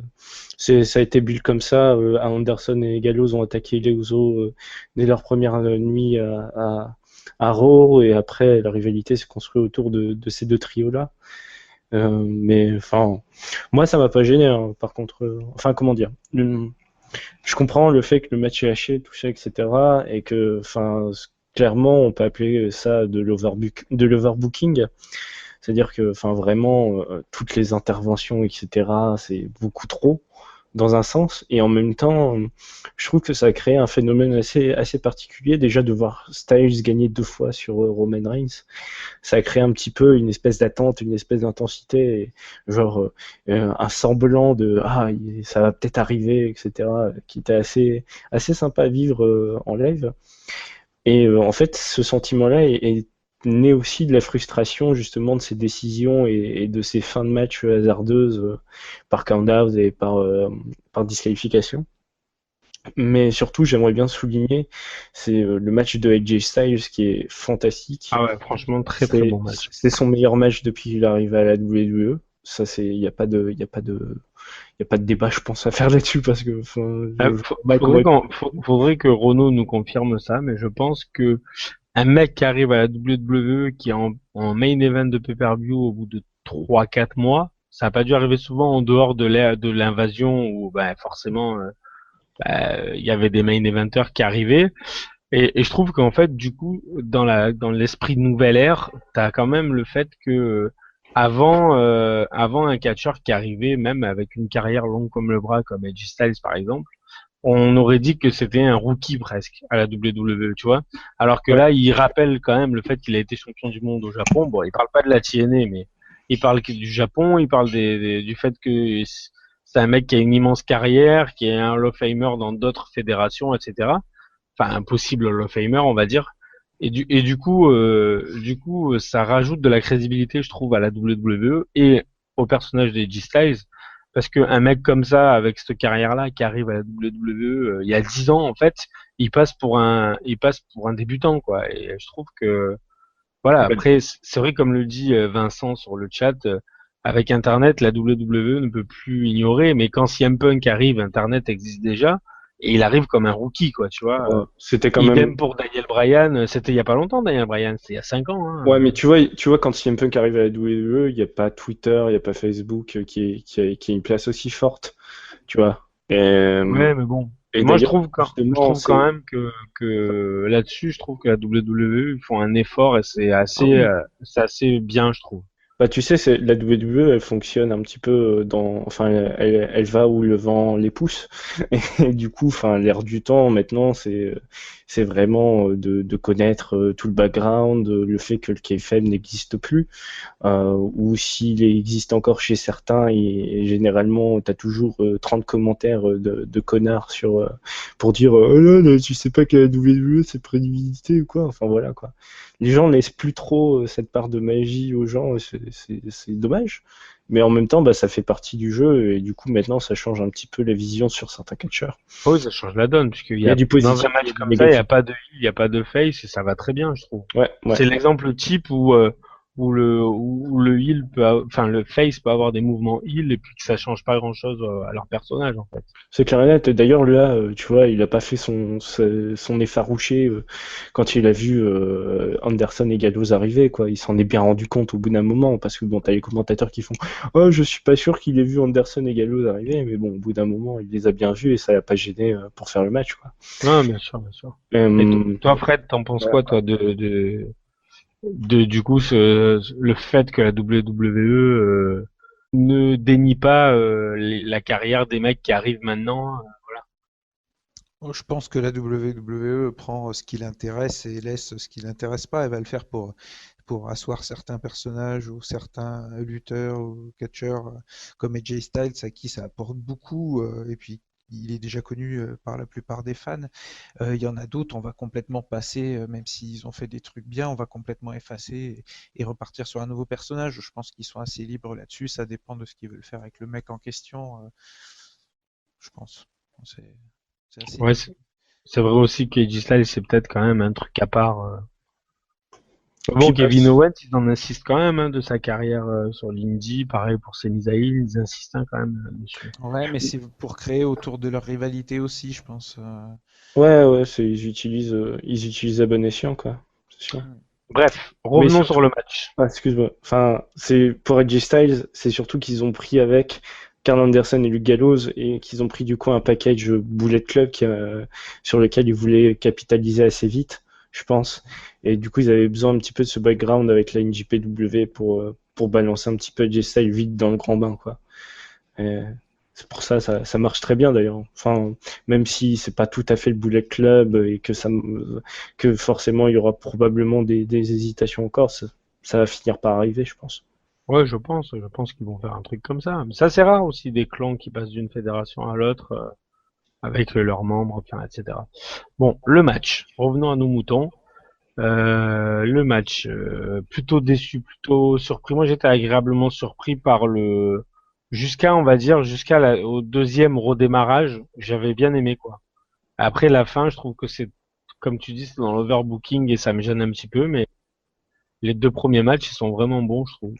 Speaker 4: a été build comme ça. Anderson et Gallows ont attaqué les Usos dès leur première nuit à Raw, et après, la rivalité s'est construite autour de ces deux trios-là. Mais enfin, moi, ça m'a pas gêné, hein. Par contre, enfin, comment dire, je comprends le fait que le match est haché, tout ça, etc., et que, enfin, clairement, on peut appeler ça de l'overbooking. C'est-à-dire que, enfin, vraiment, toutes les interventions, etc., c'est beaucoup trop, dans un sens. Et en même temps, je trouve que ça a créé un phénomène assez particulier. Déjà, de voir Styles gagner 2 fois sur Roman Reigns, ça a créé un petit peu une espèce d'attente, une espèce d'intensité, genre un semblant de ça va peut-être arriver, etc., qui était assez sympa à vivre en live. Et en fait, ce sentiment-là est né aussi de la frustration justement de ces décisions et de ces fins de match hasardeuses par count-out et par disqualification. Mais surtout, j'aimerais bien souligner, c'est le match de AJ Styles qui est fantastique.
Speaker 3: Ah ouais, franchement, très très bon match.
Speaker 4: C'est son meilleur match depuis qu'il est arrivé à la WWE. Ça, il n'y a pas de débat, je pense, à faire là-dessus parce que,
Speaker 3: Faudrait que Renaud nous confirme ça, mais je pense que un mec qui arrive à la WWE, qui est en main event de pay-per-view au bout de 3-4 mois, ça n'a pas dû arriver souvent en dehors de l'invasion où forcément il y avait des main eventers qui arrivaient. Et je trouve qu'en fait, du coup, dans l'esprit de nouvelle ère, t'as quand même le fait que avant un catcheur qui arrivait, même avec une carrière longue comme le bras, comme AJ Styles par exemple, on aurait dit que c'était un rookie presque à la WWE, tu vois. Alors que là, il rappelle quand même le fait qu'il a été champion du monde au Japon. Bon, il parle pas de la TNA, mais il parle du Japon, il parle du fait que c'est un mec qui a une immense carrière, qui est un Hall of Famer dans d'autres fédérations, etc. Enfin, un possible Hall of Famer, on va dire. Du coup, ça rajoute de la crédibilité, je trouve, à la WWE et au personnage des G-Styles. Parce qu'un mec comme ça, avec cette carrière-là, qui arrive à la WWE, il y a 10 ans, en fait, il passe pour un débutant, quoi. Et je trouve que, voilà, après, c'est vrai, comme le dit Vincent sur le chat, avec Internet, la WWE ne peut plus ignorer, mais quand CM Punk arrive, Internet existe déjà, et il arrive comme un rookie, quoi, tu vois.
Speaker 4: C'était quand
Speaker 3: Idem
Speaker 4: même.
Speaker 3: pour Daniel Bryan, c'était il y a pas longtemps, Daniel Bryan, c'était il y a 5 ans, hein.
Speaker 4: Ouais, mais tu vois, quand CM Punk arrive à la WWE, il n'y a pas Twitter, il n'y a pas Facebook qui a une place aussi forte, tu vois.
Speaker 3: Ouais, mais bon.
Speaker 4: Et
Speaker 3: Moi, je
Speaker 4: d'ailleurs,
Speaker 3: trouve
Speaker 4: justement,
Speaker 3: quand même que là-dessus, je trouve que la WWE, ils font un effort et c'est assez bien, je trouve.
Speaker 4: bah, tu sais, la WWE, elle fonctionne un petit peu enfin, elle va où le vent les pousse. Et du coup, enfin, l'air du temps, maintenant, c'est vraiment de connaître tout le background, le fait que le kayfabe n'existe plus, ou s'il existe encore chez certains, et généralement, t'as toujours 30 commentaires de connards pour dire, oh là, tu sais pas que la WWE, c'est prédibilité ou quoi. Enfin, voilà, quoi. Les gens laissent plus trop cette part de magie aux gens, c'est dommage. Mais en même temps, bah, ça fait partie du jeu, et du coup, maintenant, ça change un petit peu la vision sur certains catcheurs.
Speaker 3: Oui, ça change la donne, puisqu'il
Speaker 4: Il y a du positif,
Speaker 3: dans un match
Speaker 4: il y a
Speaker 3: comme
Speaker 4: du
Speaker 3: ça, il
Speaker 4: négatif.
Speaker 3: n'y a pas de face, et ça va très bien, je trouve.
Speaker 4: Ouais.
Speaker 3: C'est l'exemple type où où le heel enfin le face peut avoir des mouvements heel et puis que ça change pas grand-chose à leur personnage en fait.
Speaker 4: C'est clair et net. D'ailleurs, là, tu vois, il a pas fait son effarouché quand il a vu Anderson et Gallows arriver, quoi. Il s'en est bien rendu compte au bout d'un moment, parce que bon, t'as les commentateurs qui font «Oh, je suis pas sûr qu'il ait vu Anderson et Gallows arriver», mais bon, au bout d'un moment, il les a bien vus et ça l'a pas gêné pour faire le match, quoi.
Speaker 3: Non, bien sûr, bien sûr. Et toi, Fred, t'en penses quoi, toi, du coup, le fait que la WWE ne dénie pas la carrière des mecs qui arrivent maintenant.
Speaker 5: Je pense que la WWE prend ce qui l'intéresse et laisse ce qui l'intéresse pas. Elle va le faire pour asseoir certains personnages ou certains lutteurs ou catcheurs comme AJ Styles, à qui ça apporte beaucoup. Et puis, il est déjà connu par la plupart des fans. Il y en a d'autres, on va complètement passer, même s'ils ont fait des trucs bien, on va complètement effacer et repartir sur un nouveau personnage. Je pense qu'ils sont assez libres là-dessus. Ça dépend de ce qu'ils veulent faire avec le mec en question. Je pense. C'est assez
Speaker 3: Ouais,
Speaker 5: libre.
Speaker 3: c'est vrai aussi que AJ Styles, c'est peut-être quand même un truc à part. Bon,
Speaker 4: Puis,
Speaker 3: Kevin Owens, ils en insistent quand même de sa carrière sur l'Indie. Pareil pour Sami Zayn, ils insistent quand même dessus.
Speaker 5: Ouais, mais c'est pour créer autour de leur rivalité aussi, je pense.
Speaker 4: ouais, ils utilisent à bon escient, quoi. C'est sûr.
Speaker 3: Bref,
Speaker 4: Mais
Speaker 3: revenons
Speaker 4: surtout,
Speaker 3: sur le match.
Speaker 4: excuse-moi. Enfin, c'est pour AJ Styles, c'est surtout qu'ils ont pris avec Karl Anderson et Luke Gallows et qu'ils ont pris du coup un package Bullet Club sur lequel ils voulaient capitaliser assez vite, je pense. Et du coup, ils avaient besoin un petit peu de ce background avec la NJPW pour balancer un petit peu AJ Styles vite dans le grand bain, quoi. Et c'est pour ça marche très bien d'ailleurs. Enfin, même si c'est pas tout à fait le Bullet Club et que forcément il y aura probablement des hésitations encore, ça va finir par arriver, je pense.
Speaker 3: Ouais, je pense qu'ils vont faire un truc comme ça. Mais ça, c'est rare aussi des clans qui passent d'une fédération à l'autre avec leurs membres, enfin, etc. Bon, le match. Revenons à nos moutons. Le match, plutôt déçu, plutôt surpris. Moi, j'étais agréablement surpris par on va dire, au deuxième redémarrage. J'avais bien aimé, quoi. Après, la fin, je trouve que comme tu dis, c'est dans l'overbooking et ça me gêne un petit peu, mais les deux premiers matchs, ils sont vraiment bons, je trouve.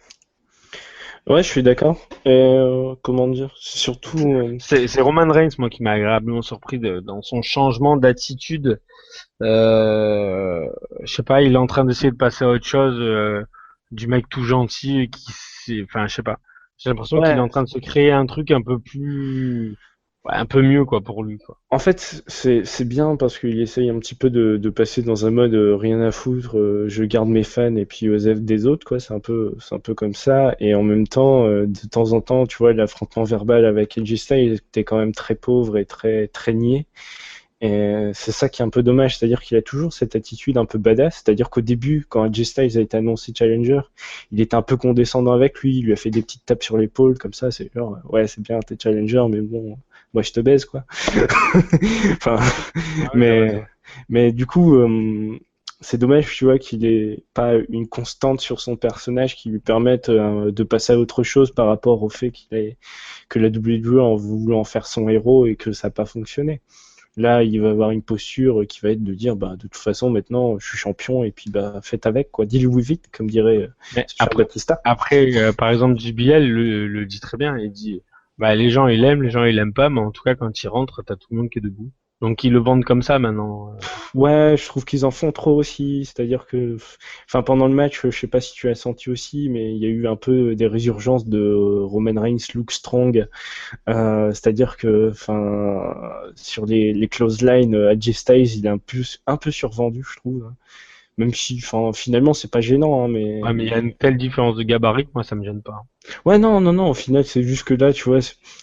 Speaker 4: Ouais, je suis d'accord. Et comment dire, c'est surtout.
Speaker 3: C'est Roman Reigns, moi, qui m'a agréablement surpris dans son changement d'attitude. Je sais pas, il est en train d'essayer de passer à autre chose, du mec tout gentil enfin, je sais pas. J'ai l'impression qu'il est
Speaker 4: Ouais.
Speaker 3: en train de se créer un truc un peu plus, ouais, un peu mieux, quoi, pour lui, quoi.
Speaker 4: En fait, c'est bien parce qu'il essaye un petit peu de passer dans un mode rien à foutre, je garde mes fans et puis aux F des autres, quoi. C'est un peu comme ça. Et en même temps, de temps en temps, tu vois, l'affrontement verbal avec AJ Styles était quand même très pauvre et très très niais. Et c'est ça qui est un peu dommage, c'est-à-dire qu'il a toujours cette attitude un peu badass, c'est-à-dire qu'au début, quand AJ Styles a été annoncé challenger, il était un peu condescendant avec lui, il lui a fait des petites tapes sur l'épaule, comme ça, c'est genre, ouais, c'est bien, t'es challenger, mais bon, moi je te baise, quoi. Enfin, mais du coup, c'est dommage, tu vois, qu'il ait pas une constante sur son personnage qui lui permette de passer à autre chose par rapport au fait que la WWE en voulant en faire son héros et que ça n'a pas fonctionné. Là, il va avoir une posture qui va être de dire, bah, de toute façon, maintenant, je suis champion et puis, bah, faites avec, quoi. Deal with it, comme dirait
Speaker 3: Mais
Speaker 4: Charles Batista.
Speaker 3: après, par exemple, JBL le dit très bien. Il dit, bah, les gens, ils l'aiment, les gens, ils l'aiment pas, mais en tout cas, quand il rentre, t'as tout le monde qui est debout. Donc, ils le vendent comme ça, maintenant.
Speaker 4: Ouais, je trouve qu'ils en font trop aussi. C'est-à-dire que, enfin, pendant le match, je sais pas si tu as senti aussi, mais il y a eu un peu des résurgences de Roman Reigns, Luke Strong. C'est-à-dire que, enfin, sur les close lines, AJ Styles, il est un peu survendu, je trouve. Même si, enfin, finalement, c'est pas gênant, hein, mais.
Speaker 3: Ouais, mais il y a une telle différence de gabarit que moi, ça me gêne pas.
Speaker 4: Ouais, non, non, non, au final, c'est juste que là, tu vois,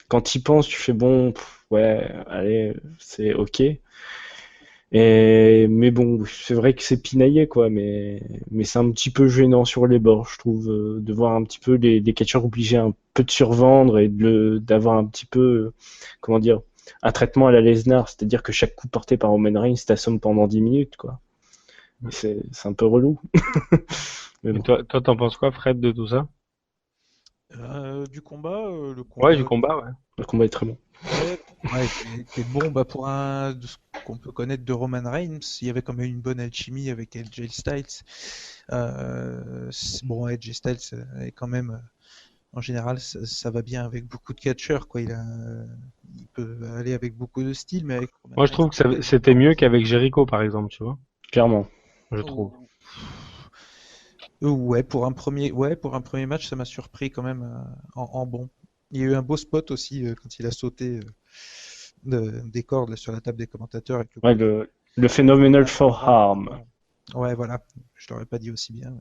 Speaker 4: quand tu penses, tu fais bon, ouais, allez, c'est ok. Mais bon, c'est vrai que c'est pinaillé, quoi, mais c'est un petit peu gênant sur les bords, je trouve, de voir un petit peu les catcheurs obligés un peu de survendre et d'avoir un petit peu, comment dire, un traitement à la Lesnar, c'est-à-dire que chaque coup porté par Roman Reigns t'assomme pendant 10 minutes, quoi. Et c'est un peu relou. Mais
Speaker 3: Et
Speaker 4: bon.
Speaker 3: toi, t'en penses quoi, Fred, de tout ça?
Speaker 5: Du combat, le
Speaker 3: Ouais, du
Speaker 5: combat,
Speaker 3: combat, ouais.
Speaker 4: Le combat est très bon.
Speaker 5: ouais, Ouais, t'es bon, pour de ce qu'on peut connaître de Roman Reigns, il y avait quand même une bonne alchimie avec AJ Styles. Bon, AJ Styles est quand même, en général, ça va bien avec beaucoup de catcheurs, quoi. Il peut aller avec beaucoup de styles, mais avec Roman
Speaker 3: Moi, je
Speaker 5: Reigns,
Speaker 3: trouve que c'était mieux qu'avec Jericho, par exemple, tu vois.
Speaker 4: Clairement.
Speaker 3: Je trouve.
Speaker 5: Ouais, pour un premier match, ça m'a surpris quand même en bon. Il y a eu un beau spot aussi quand il a sauté des cordes là, sur la table des commentateurs avec
Speaker 4: Ouais, le Phenomenal Forearm.
Speaker 5: Ouais, voilà, je l'aurais pas dit aussi bien.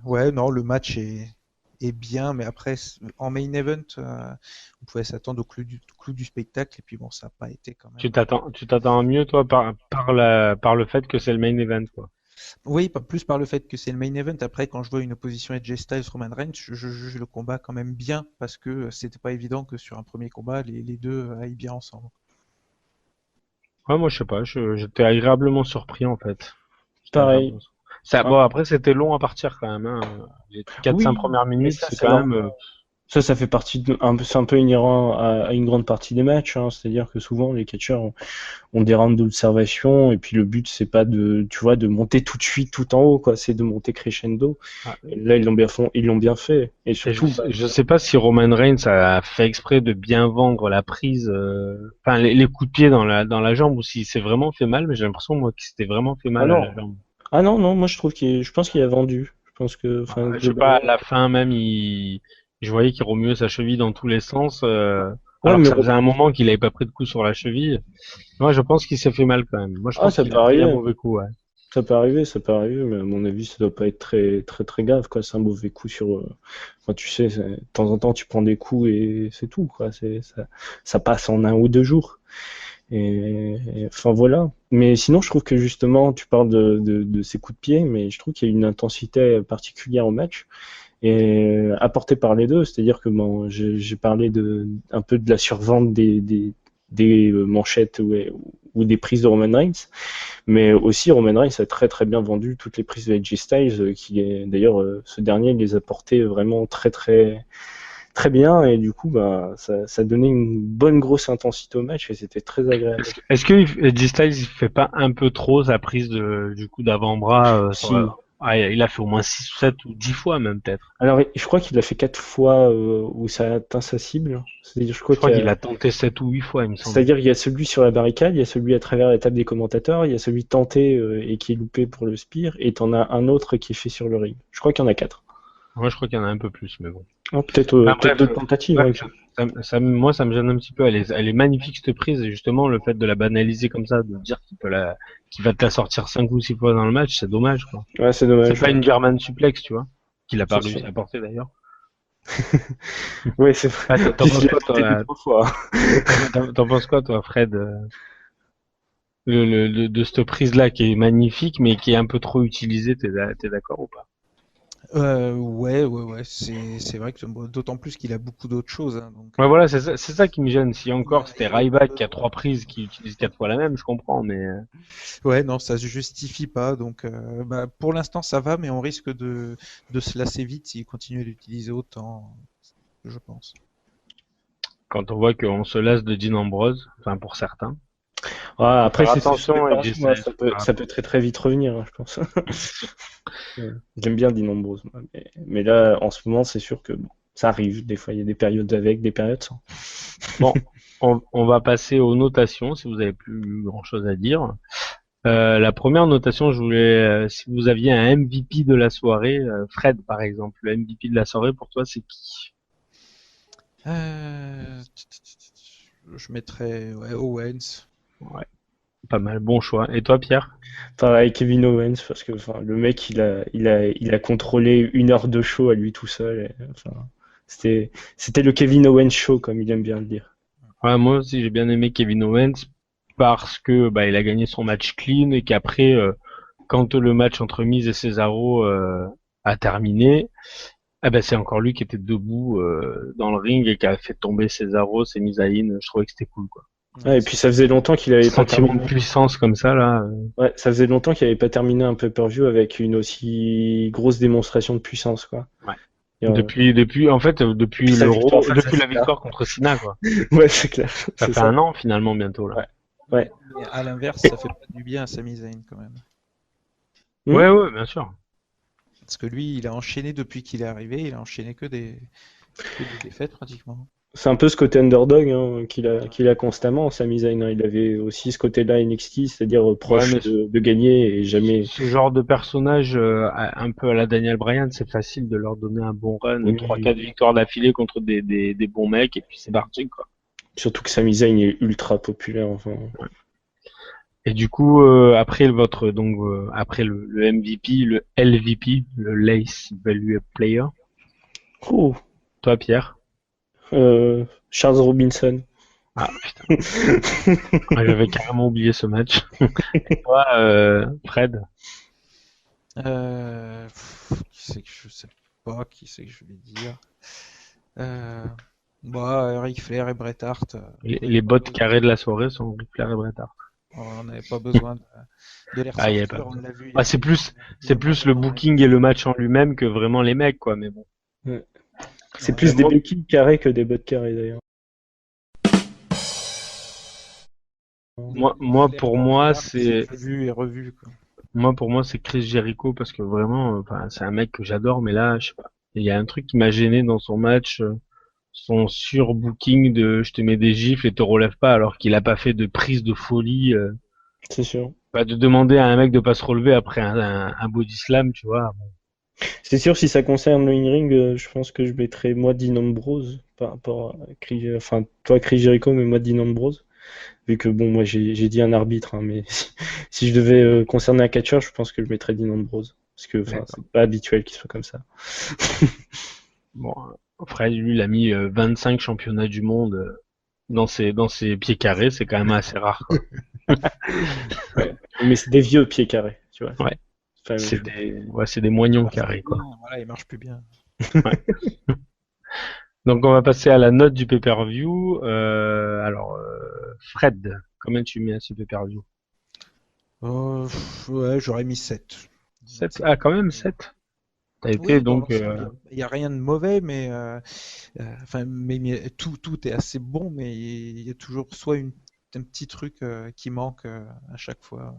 Speaker 5: Ouais, non, le match est bien, mais après, en main event, on pouvait s'attendre au clou du spectacle, et puis bon, ça n'a pas été quand même.
Speaker 3: Tu t'attends à mieux, toi, par le fait que c'est le main event, quoi.
Speaker 5: Oui, plus par le fait que c'est le main event. Après, quand je vois une opposition AJ Styles Roman Reigns, je juge le combat quand même bien parce que c'était pas évident que sur un premier combat, les deux aillent bien ensemble.
Speaker 3: Ouais, moi, je sais pas, j'étais agréablement surpris, en fait. J'étais
Speaker 4: Pareil.
Speaker 3: agréablement surpris. Bon, après, c'était long à partir, quand même, hein. Les 4-5
Speaker 4: Oui,
Speaker 3: premières
Speaker 4: mais
Speaker 3: minutes,
Speaker 4: ça,
Speaker 3: c'est
Speaker 4: c'est
Speaker 3: quand même,
Speaker 4: normal. Ça fait partie c'est un peu inhérent à une grande partie des matchs, hein. C'est-à-dire que souvent les catcheurs ont des rounds d'observation et puis le but c'est pas de monter tout de suite tout en haut, quoi, c'est de monter crescendo.
Speaker 3: Ah,
Speaker 4: Et là ils l'ont bien fait et
Speaker 3: et
Speaker 4: surtout
Speaker 3: je sais pas si Roman Reigns a fait exprès de bien vendre la prise, enfin, les coups de pied dans la jambe, ou s'il s'est vraiment fait mal, mais j'ai l'impression, moi, qu'il s'était vraiment fait mal à la jambe.
Speaker 4: non, moi je pense qu'il a vendu. Je pense que enfin
Speaker 3: Je sais pas, à
Speaker 4: globalement.
Speaker 3: la fin même, je voyais qu'il remuait sa cheville dans tous les sens,
Speaker 4: Ouais,
Speaker 3: alors que
Speaker 4: mais
Speaker 3: ça faisait un moment qu'il avait pas pris de coup sur la cheville. Moi, je pense qu'il s'est fait mal quand même. Moi, je pense
Speaker 4: ça
Speaker 3: qu'il
Speaker 4: peut
Speaker 3: a pris un
Speaker 4: arriver.
Speaker 3: mauvais coup, ouais.
Speaker 4: Ça peut arriver, mais à mon avis, ça doit pas être très, très, très grave, quoi. C'est un mauvais coup sur. Enfin, tu sais, de temps en temps, tu prends des coups et c'est tout, quoi. Ça passe en 1 ou 2 jours. Enfin voilà. Mais sinon, je trouve que justement, tu parles de ces coups de pied, mais je trouve qu'il y a une intensité particulière au match et apportée par les deux. C'est-à-dire que bon, j'ai parlé un peu de la survente des manchettes ou des prises de Roman Reigns. Mais aussi, Roman Reigns a très très bien vendu toutes les prises de AJ Styles, qui est d'ailleurs ce dernier les a portées vraiment très très très bien, et du coup, ça donnait une bonne grosse intensité au match et c'était très agréable.
Speaker 3: Est-ce que AJ Styles, il fait pas un peu trop sa prise du coup d'avant-bras
Speaker 4: Si.
Speaker 3: il a fait au moins 6 ou 7 ou 10 fois même peut-être.
Speaker 4: Alors, je crois qu'il l'a fait 4 fois où ça a atteint sa cible. C'est-à-dire,
Speaker 3: Je crois qu'il a tenté 7 ou 8 fois, il me semble.
Speaker 4: C'est-à-dire, il y a celui sur la barricade, il y a celui à travers la table des commentateurs, il y a celui tenté et qui est loupé pour le spear, et t'en as un autre qui est fait sur le ring. Je crois qu'il y en a 4.
Speaker 3: Moi, je crois qu'il y en a un peu plus, mais bon.
Speaker 4: Oh, peut-être
Speaker 3: Bref,
Speaker 4: d'autres tentatives.
Speaker 3: bref,
Speaker 4: Hein.
Speaker 3: moi, ça me gêne un petit peu. Elle est magnifique cette prise, et justement, le fait de la banaliser comme ça, de dire qu'il va te la sortir 5 ou 6 fois dans le match, c'est dommage, quoi.
Speaker 4: Ouais, c'est dommage.
Speaker 3: C'est pas une German suplex, tu vois, qu'il a pas
Speaker 4: C'est
Speaker 3: réussi
Speaker 4: sûr.
Speaker 3: à porter d'ailleurs.
Speaker 4: Ouais, c'est vrai.
Speaker 3: Ah, t'en penses quoi, toi,
Speaker 4: 3 fois.
Speaker 3: t'en penses quoi, toi, Fred, de cette prise-là qui est magnifique, mais qui est un peu trop utilisée, t'es d'accord ou pas?
Speaker 5: Ouais, c'est vrai que d'autant plus qu'il a beaucoup d'autres choses, hein, donc.
Speaker 3: Ouais, voilà, c'est ça qui me gêne. Si encore c'était Ryback qui a 3 prises qui utilise 4 fois la même, je comprends, mais
Speaker 5: Ouais, non, ça se justifie pas. Donc, pour l'instant, ça va, mais on risque de se lasser vite s'il continue à l'utiliser autant, je pense.
Speaker 3: quand on voit qu'on se lasse de Dean Ambrose, enfin pour certains.
Speaker 4: Ouais, après,
Speaker 3: Faire
Speaker 4: c'est
Speaker 3: attention,
Speaker 4: c'est-
Speaker 3: AJ
Speaker 4: moi,
Speaker 3: Styles.
Speaker 4: ça peut très très vite revenir, hein, je pense. J'aime bien Dean Ambrose, moi, mais là, en ce moment, c'est sûr que bon, ça arrive. Des fois, il y a des périodes avec, des périodes sans.
Speaker 3: Bon, on va passer aux notations, si vous avez plus grand-chose à dire. La première notation, je voulais, si vous aviez un MVP de la soirée, Fred par exemple, le MVP de la soirée pour toi, c'est qui?
Speaker 5: Je mettrais Owens.
Speaker 3: Ouais, pas mal, bon choix. Et toi, Pierre?
Speaker 4: Pareil, Kevin Owens, parce que enfin, le mec, il a contrôlé 1 heure de show à lui tout seul. Enfin, c'était le Kevin Owens show, comme il aime bien le dire.
Speaker 3: Ouais, moi aussi, j'ai bien aimé Kevin Owens parce que il a gagné son match clean et qu'après, quand le match entre Miz et Cesaro a terminé, c'est encore lui qui était debout dans le ring et qui a fait tomber Cesaro, s'est mis à in. Je trouvais que c'était cool, quoi.
Speaker 4: Ouais, et puis ça faisait longtemps qu'il avait pas
Speaker 3: Sentiment
Speaker 4: terminé.
Speaker 3: de puissance comme ça, là.
Speaker 4: Ouais, ça faisait longtemps qu'il avait pas terminé un pay-per-view avec une aussi grosse démonstration de puissance, quoi.
Speaker 3: Ouais. Depuis
Speaker 4: sa victoire
Speaker 3: l'Euro,
Speaker 4: face à
Speaker 3: depuis la
Speaker 4: Sina.
Speaker 3: victoire contre Sina, quoi.
Speaker 4: Ouais, c'est clair.
Speaker 3: Ça
Speaker 4: C'est
Speaker 3: fait
Speaker 4: ça.
Speaker 3: un an finalement bientôt là.
Speaker 4: Ouais.
Speaker 5: Mais à l'inverse, ça fait pas du bien à Sami Zayn quand même.
Speaker 3: Ouais, bien sûr.
Speaker 5: Parce que lui, il a enchaîné depuis qu'il est arrivé, il a enchaîné que des défaites pratiquement.
Speaker 4: C'est un peu ce côté underdog qu'il a constamment, Sami Zayn. Il avait aussi ce côté-là NXT, c'est-à-dire proche
Speaker 3: mais
Speaker 4: de gagner et jamais.
Speaker 3: ce genre de personnage, un peu à la Daniel Bryan, c'est facile de leur donner un bon run,
Speaker 4: Oui.
Speaker 3: 3-4 victoires d'affilée contre des bons mecs, et puis c'est parti, quoi.
Speaker 4: Surtout que Sami Zayn est ultra populaire. Enfin.
Speaker 3: Et du coup, après après le MVP, le LVP, le Lace Value Player,
Speaker 4: Oh,
Speaker 3: toi Pierre.
Speaker 4: Charles Robinson.
Speaker 3: Ah putain, j'avais carrément oublié ce match. Et toi, Fred.
Speaker 5: Qui c'est que je sais pas, qui c'est que je vais dire. Ric Flair et Bret Hart.
Speaker 3: Les bottes carrées de la soirée sont Ric Flair et Bret Hart.
Speaker 5: On n'avait pas besoin de les
Speaker 3: Ah, y avait
Speaker 5: ressortir,
Speaker 3: pas
Speaker 5: on l'a vu.
Speaker 3: Ah, c'est plus le booking et le match en lui-même que vraiment les mecs, quoi. Mais bon.
Speaker 4: C'est plus des béquilles carrées que des bottes carrées d'ailleurs.
Speaker 3: Pour moi, c'est
Speaker 5: vu et revu, quoi.
Speaker 3: Moi, pour moi, c'est Chris Jericho parce que vraiment, c'est un mec que j'adore, mais là, je sais pas. Il y a un truc qui m'a gêné dans son match, son surbooking de je te mets des gifles et te relève pas alors qu'il a pas fait de prise de folie.
Speaker 4: C'est sûr.
Speaker 3: De demander à un mec de pas se relever après un body slam, tu vois. Bon.
Speaker 4: C'est sûr, si ça concerne le in-ring, je pense que je mettrais moi Dean Ambrose par rapport à toi Chris Jericho, mais moi Dean Ambrose. Vu que bon, moi j'ai dit un arbitre, hein, mais si je devais concerner un catcheur, je pense que je mettrais Dean Ambrose. Parce que c'est pas habituel qu'il soit comme ça.
Speaker 3: Bon, Fred, lui, il a mis 25 championnats du monde dans ses pieds carrés, c'est quand même assez rare, quoi.
Speaker 4: Ouais. Mais c'est des vieux pieds carrés, tu vois.
Speaker 3: Ouais.
Speaker 4: Enfin,
Speaker 3: C'est des moignons carrés, quoi.
Speaker 5: Voilà, il marche plus bien.
Speaker 3: Ouais. Donc on va passer à la note du pay-per-view. Fred, combien tu mets à ce pay-per-view?
Speaker 5: Ouais, j'aurais mis 7.
Speaker 3: 7? Ah, quand même 7. T'as été
Speaker 5: Oui,
Speaker 3: donc.
Speaker 5: il n'y a rien de mauvais, mais tout est assez bon, mais il y a toujours soit un petit truc qui manque à chaque fois.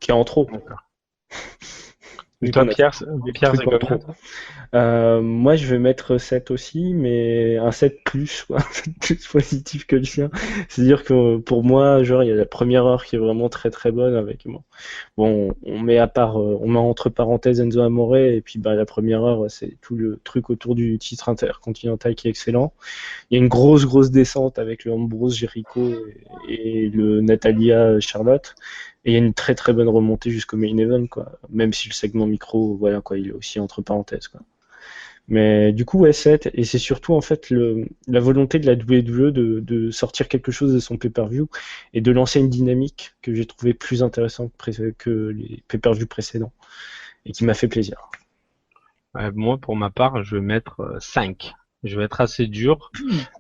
Speaker 4: qui est en trop.
Speaker 3: D'accord. Et toi, Pierre, c'est combien, toi?
Speaker 4: Moi, je vais mettre 7 aussi, mais un 7 plus, quoi. Un 7 plus positif que le sien. C'est-à-dire que pour moi, genre, il y a la première heure qui est vraiment très très bonne avec bon, on met entre parenthèses Enzo Amore, et puis la première heure, c'est tout le truc autour du titre intercontinental qui est excellent. Il y a une grosse descente avec le Ambrose Jericho et le Natalia Charlotte. Et il y a une très très bonne remontée jusqu'au main event, quoi. Même si le segment micro, voilà, quoi, il est aussi entre parenthèses, quoi. Mais du coup, ouais, 7. Et c'est surtout, en fait, la volonté de la WWE de sortir quelque chose de son pay-per-view et de lancer une dynamique que j'ai trouvé plus intéressante que les pay-per-view précédents et qui m'a fait plaisir.
Speaker 3: Moi, pour ma part, je vais mettre 5. Je vais être assez dur,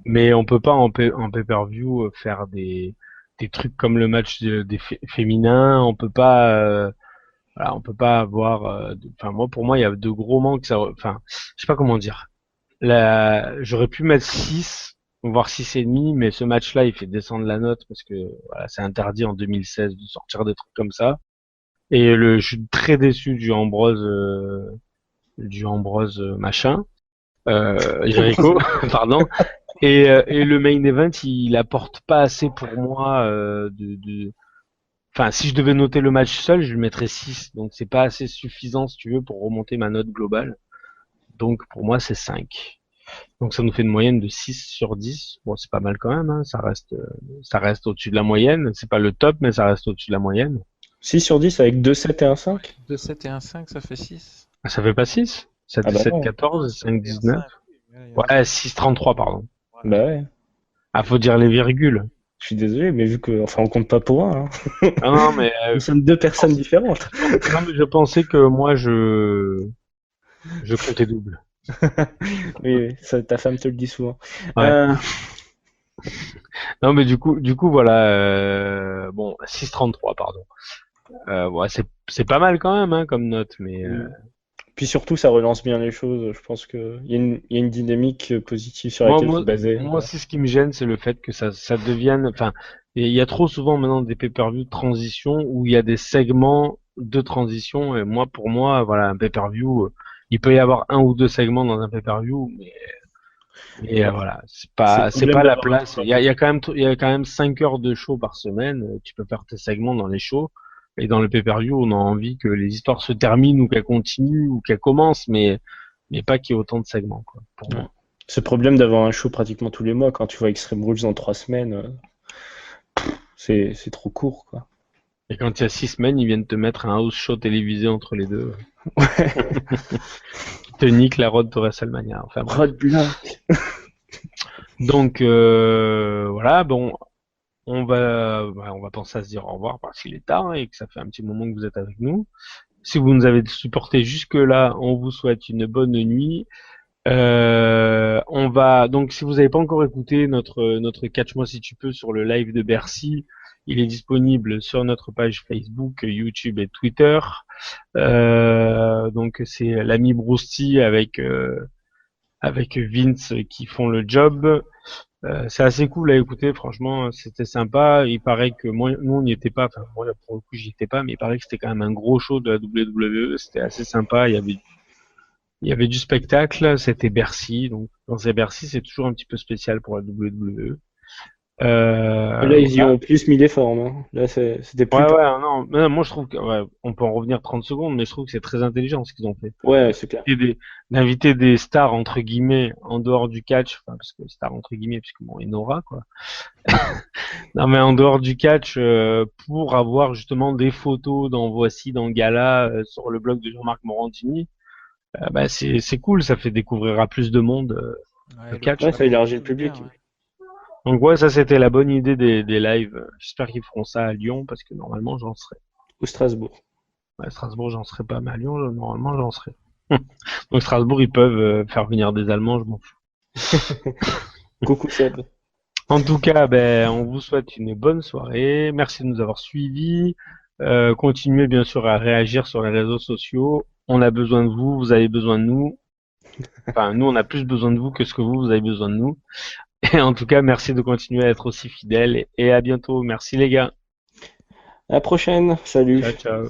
Speaker 3: mais on peut pas en pay-per-view faire des trucs comme le match des féminins. On peut pas avoir. Pour moi, il y a de gros manques. Je sais pas comment dire. J'aurais pu mettre 6, voire 6,5, mais ce match-là, il fait descendre la note parce que voilà, c'est interdit en 2016 de sortir des trucs comme ça. Et je suis très déçu du Ambrose machin, Jericho, pardon. Et le main event, il apporte pas assez pour moi si je devais noter le match seul, je lui mettrais 6. Donc c'est pas assez suffisant, si tu veux, pour remonter ma note globale. Donc pour moi, c'est 5. Donc ça nous fait une moyenne de 6 sur 10. Bon, c'est pas mal quand même, hein. Ça reste au-dessus de la moyenne. C'est pas le top, mais ça reste au-dessus de la moyenne.
Speaker 4: 6 sur 10 avec 2 7 et un 5?
Speaker 5: 2, 7 et un 5, ça fait 6.
Speaker 3: Ah, ça fait pas 6? 7, 17, 14, 5, 19. Ouais, 6, 33, pardon.
Speaker 4: Bah ouais.
Speaker 3: Ah, faut dire les virgules.
Speaker 4: Je suis désolé, mais vu que, on compte pas pour un, hein.
Speaker 3: Non, mais
Speaker 4: nous sommes deux personnes différentes.
Speaker 3: Non, mais je pensais que moi, je comptais double.
Speaker 4: Oui, ça, ta femme te le dit souvent.
Speaker 3: Ouais. Non, mais du coup, voilà. Bon, 6,33, pardon. Ouais, c'est pas mal quand même, hein, comme note, mais.
Speaker 4: Puis surtout, ça relance bien les choses. Je pense qu'il y a une dynamique positive sur laquelle se baser.
Speaker 3: Moi, c'est ce qui me gêne, c'est le fait que ça devienne. Enfin, il y a trop souvent maintenant des pay-per-view de transition où il y a des segments de transition. Et pour moi, voilà, un pay-per-view, il peut y avoir un ou deux segments dans un pay-per-view, mais voilà,
Speaker 4: C'est le
Speaker 3: c'est
Speaker 4: problème
Speaker 3: pas la
Speaker 4: d'avoir un
Speaker 3: place.
Speaker 4: truc.
Speaker 3: Il y a quand même 5 heures de show par semaine. Tu peux faire tes segments dans les shows. Et dans le pay-per-view, on a envie que les histoires se terminent ou qu'elles continuent ou qu'elles commencent, mais pas qu'il y ait autant de segments, quoi, pour moi.
Speaker 4: C'est le problème d'avoir un show pratiquement tous les mois. Quand tu vois Extreme Rules en 3 semaines, c'est trop court, quoi.
Speaker 3: Et quand il y a 6 semaines, ils viennent te mettre un house show télévisé entre les deux. Te nique la road to WrestleMania. Enfin, bref.
Speaker 4: Rod Black.
Speaker 3: Donc voilà, bon, on va penser à se dire au revoir parce qu'il est tard hein, et que ça fait un petit moment que vous êtes avec nous. Si vous nous avez supporté jusque-là, on vous souhaite une bonne nuit. On va donc si vous n'avez pas encore écouté notre Catch-moi si tu peux sur le live de Bercy, il est disponible sur notre page Facebook, YouTube et Twitter. Donc c'est l'ami Brousty avec Vince qui font le job. C'est assez cool à écouter, franchement, c'était sympa. Il paraît que moi, nous on n'y était pas, enfin moi pour le coup j'y étais pas, mais il paraît que c'était quand même un gros show de la WWE. C'était assez sympa. Il y avait du spectacle. C'était Bercy, donc quand c'est Bercy, c'est toujours un petit peu spécial pour la WWE.
Speaker 4: Là, ils y ont plus mis les formes. Hein. Là, c'était plus.
Speaker 3: Ouais, non, mais moi je trouve que, on peut en revenir 30 secondes, mais je trouve que c'est très intelligent ce qu'ils ont fait.
Speaker 4: Ouais, c'est clair.
Speaker 3: D'inviter des stars entre guillemets en dehors du catch, enfin parce que stars entre guillemets, puisque bon, Enora quoi. Non mais en dehors du catch, pour avoir justement des photos dans Voici, dans le gala, sur le blog de Jean-Marc Morandini, bah c'est cool, ça fait découvrir à plus de monde le catch.
Speaker 4: Ouais, ça élargit le public.
Speaker 5: Bien, ouais.
Speaker 3: Donc ouais, ça c'était la bonne idée des lives. J'espère qu'ils feront ça à Lyon parce que normalement j'en serai.
Speaker 4: Ou Strasbourg.
Speaker 3: À Strasbourg, j'en serai pas, mais à Lyon, normalement, j'en serai. Donc Strasbourg, ils peuvent faire venir des Allemands, je m'en fous.
Speaker 4: Coucou Seb.
Speaker 3: En tout cas, ben, on vous souhaite une bonne soirée. Merci de nous avoir suivis. Continuez bien sûr à réagir sur les réseaux sociaux. On a besoin de vous, vous avez besoin de nous. Enfin, nous, on a plus besoin de vous que ce que vous avez besoin de nous. Et en tout cas, merci de continuer à être aussi fidèles et à bientôt. Merci les gars.
Speaker 4: À la prochaine. Salut.
Speaker 3: Ciao, ciao.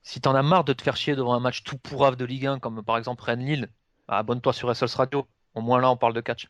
Speaker 2: Si t'en as marre de te faire chier devant un match tout pourrave de Ligue 1, comme par exemple Rennes-Lille, bah, abonne-toi sur SOS Radio. Au moins là, on parle de catch.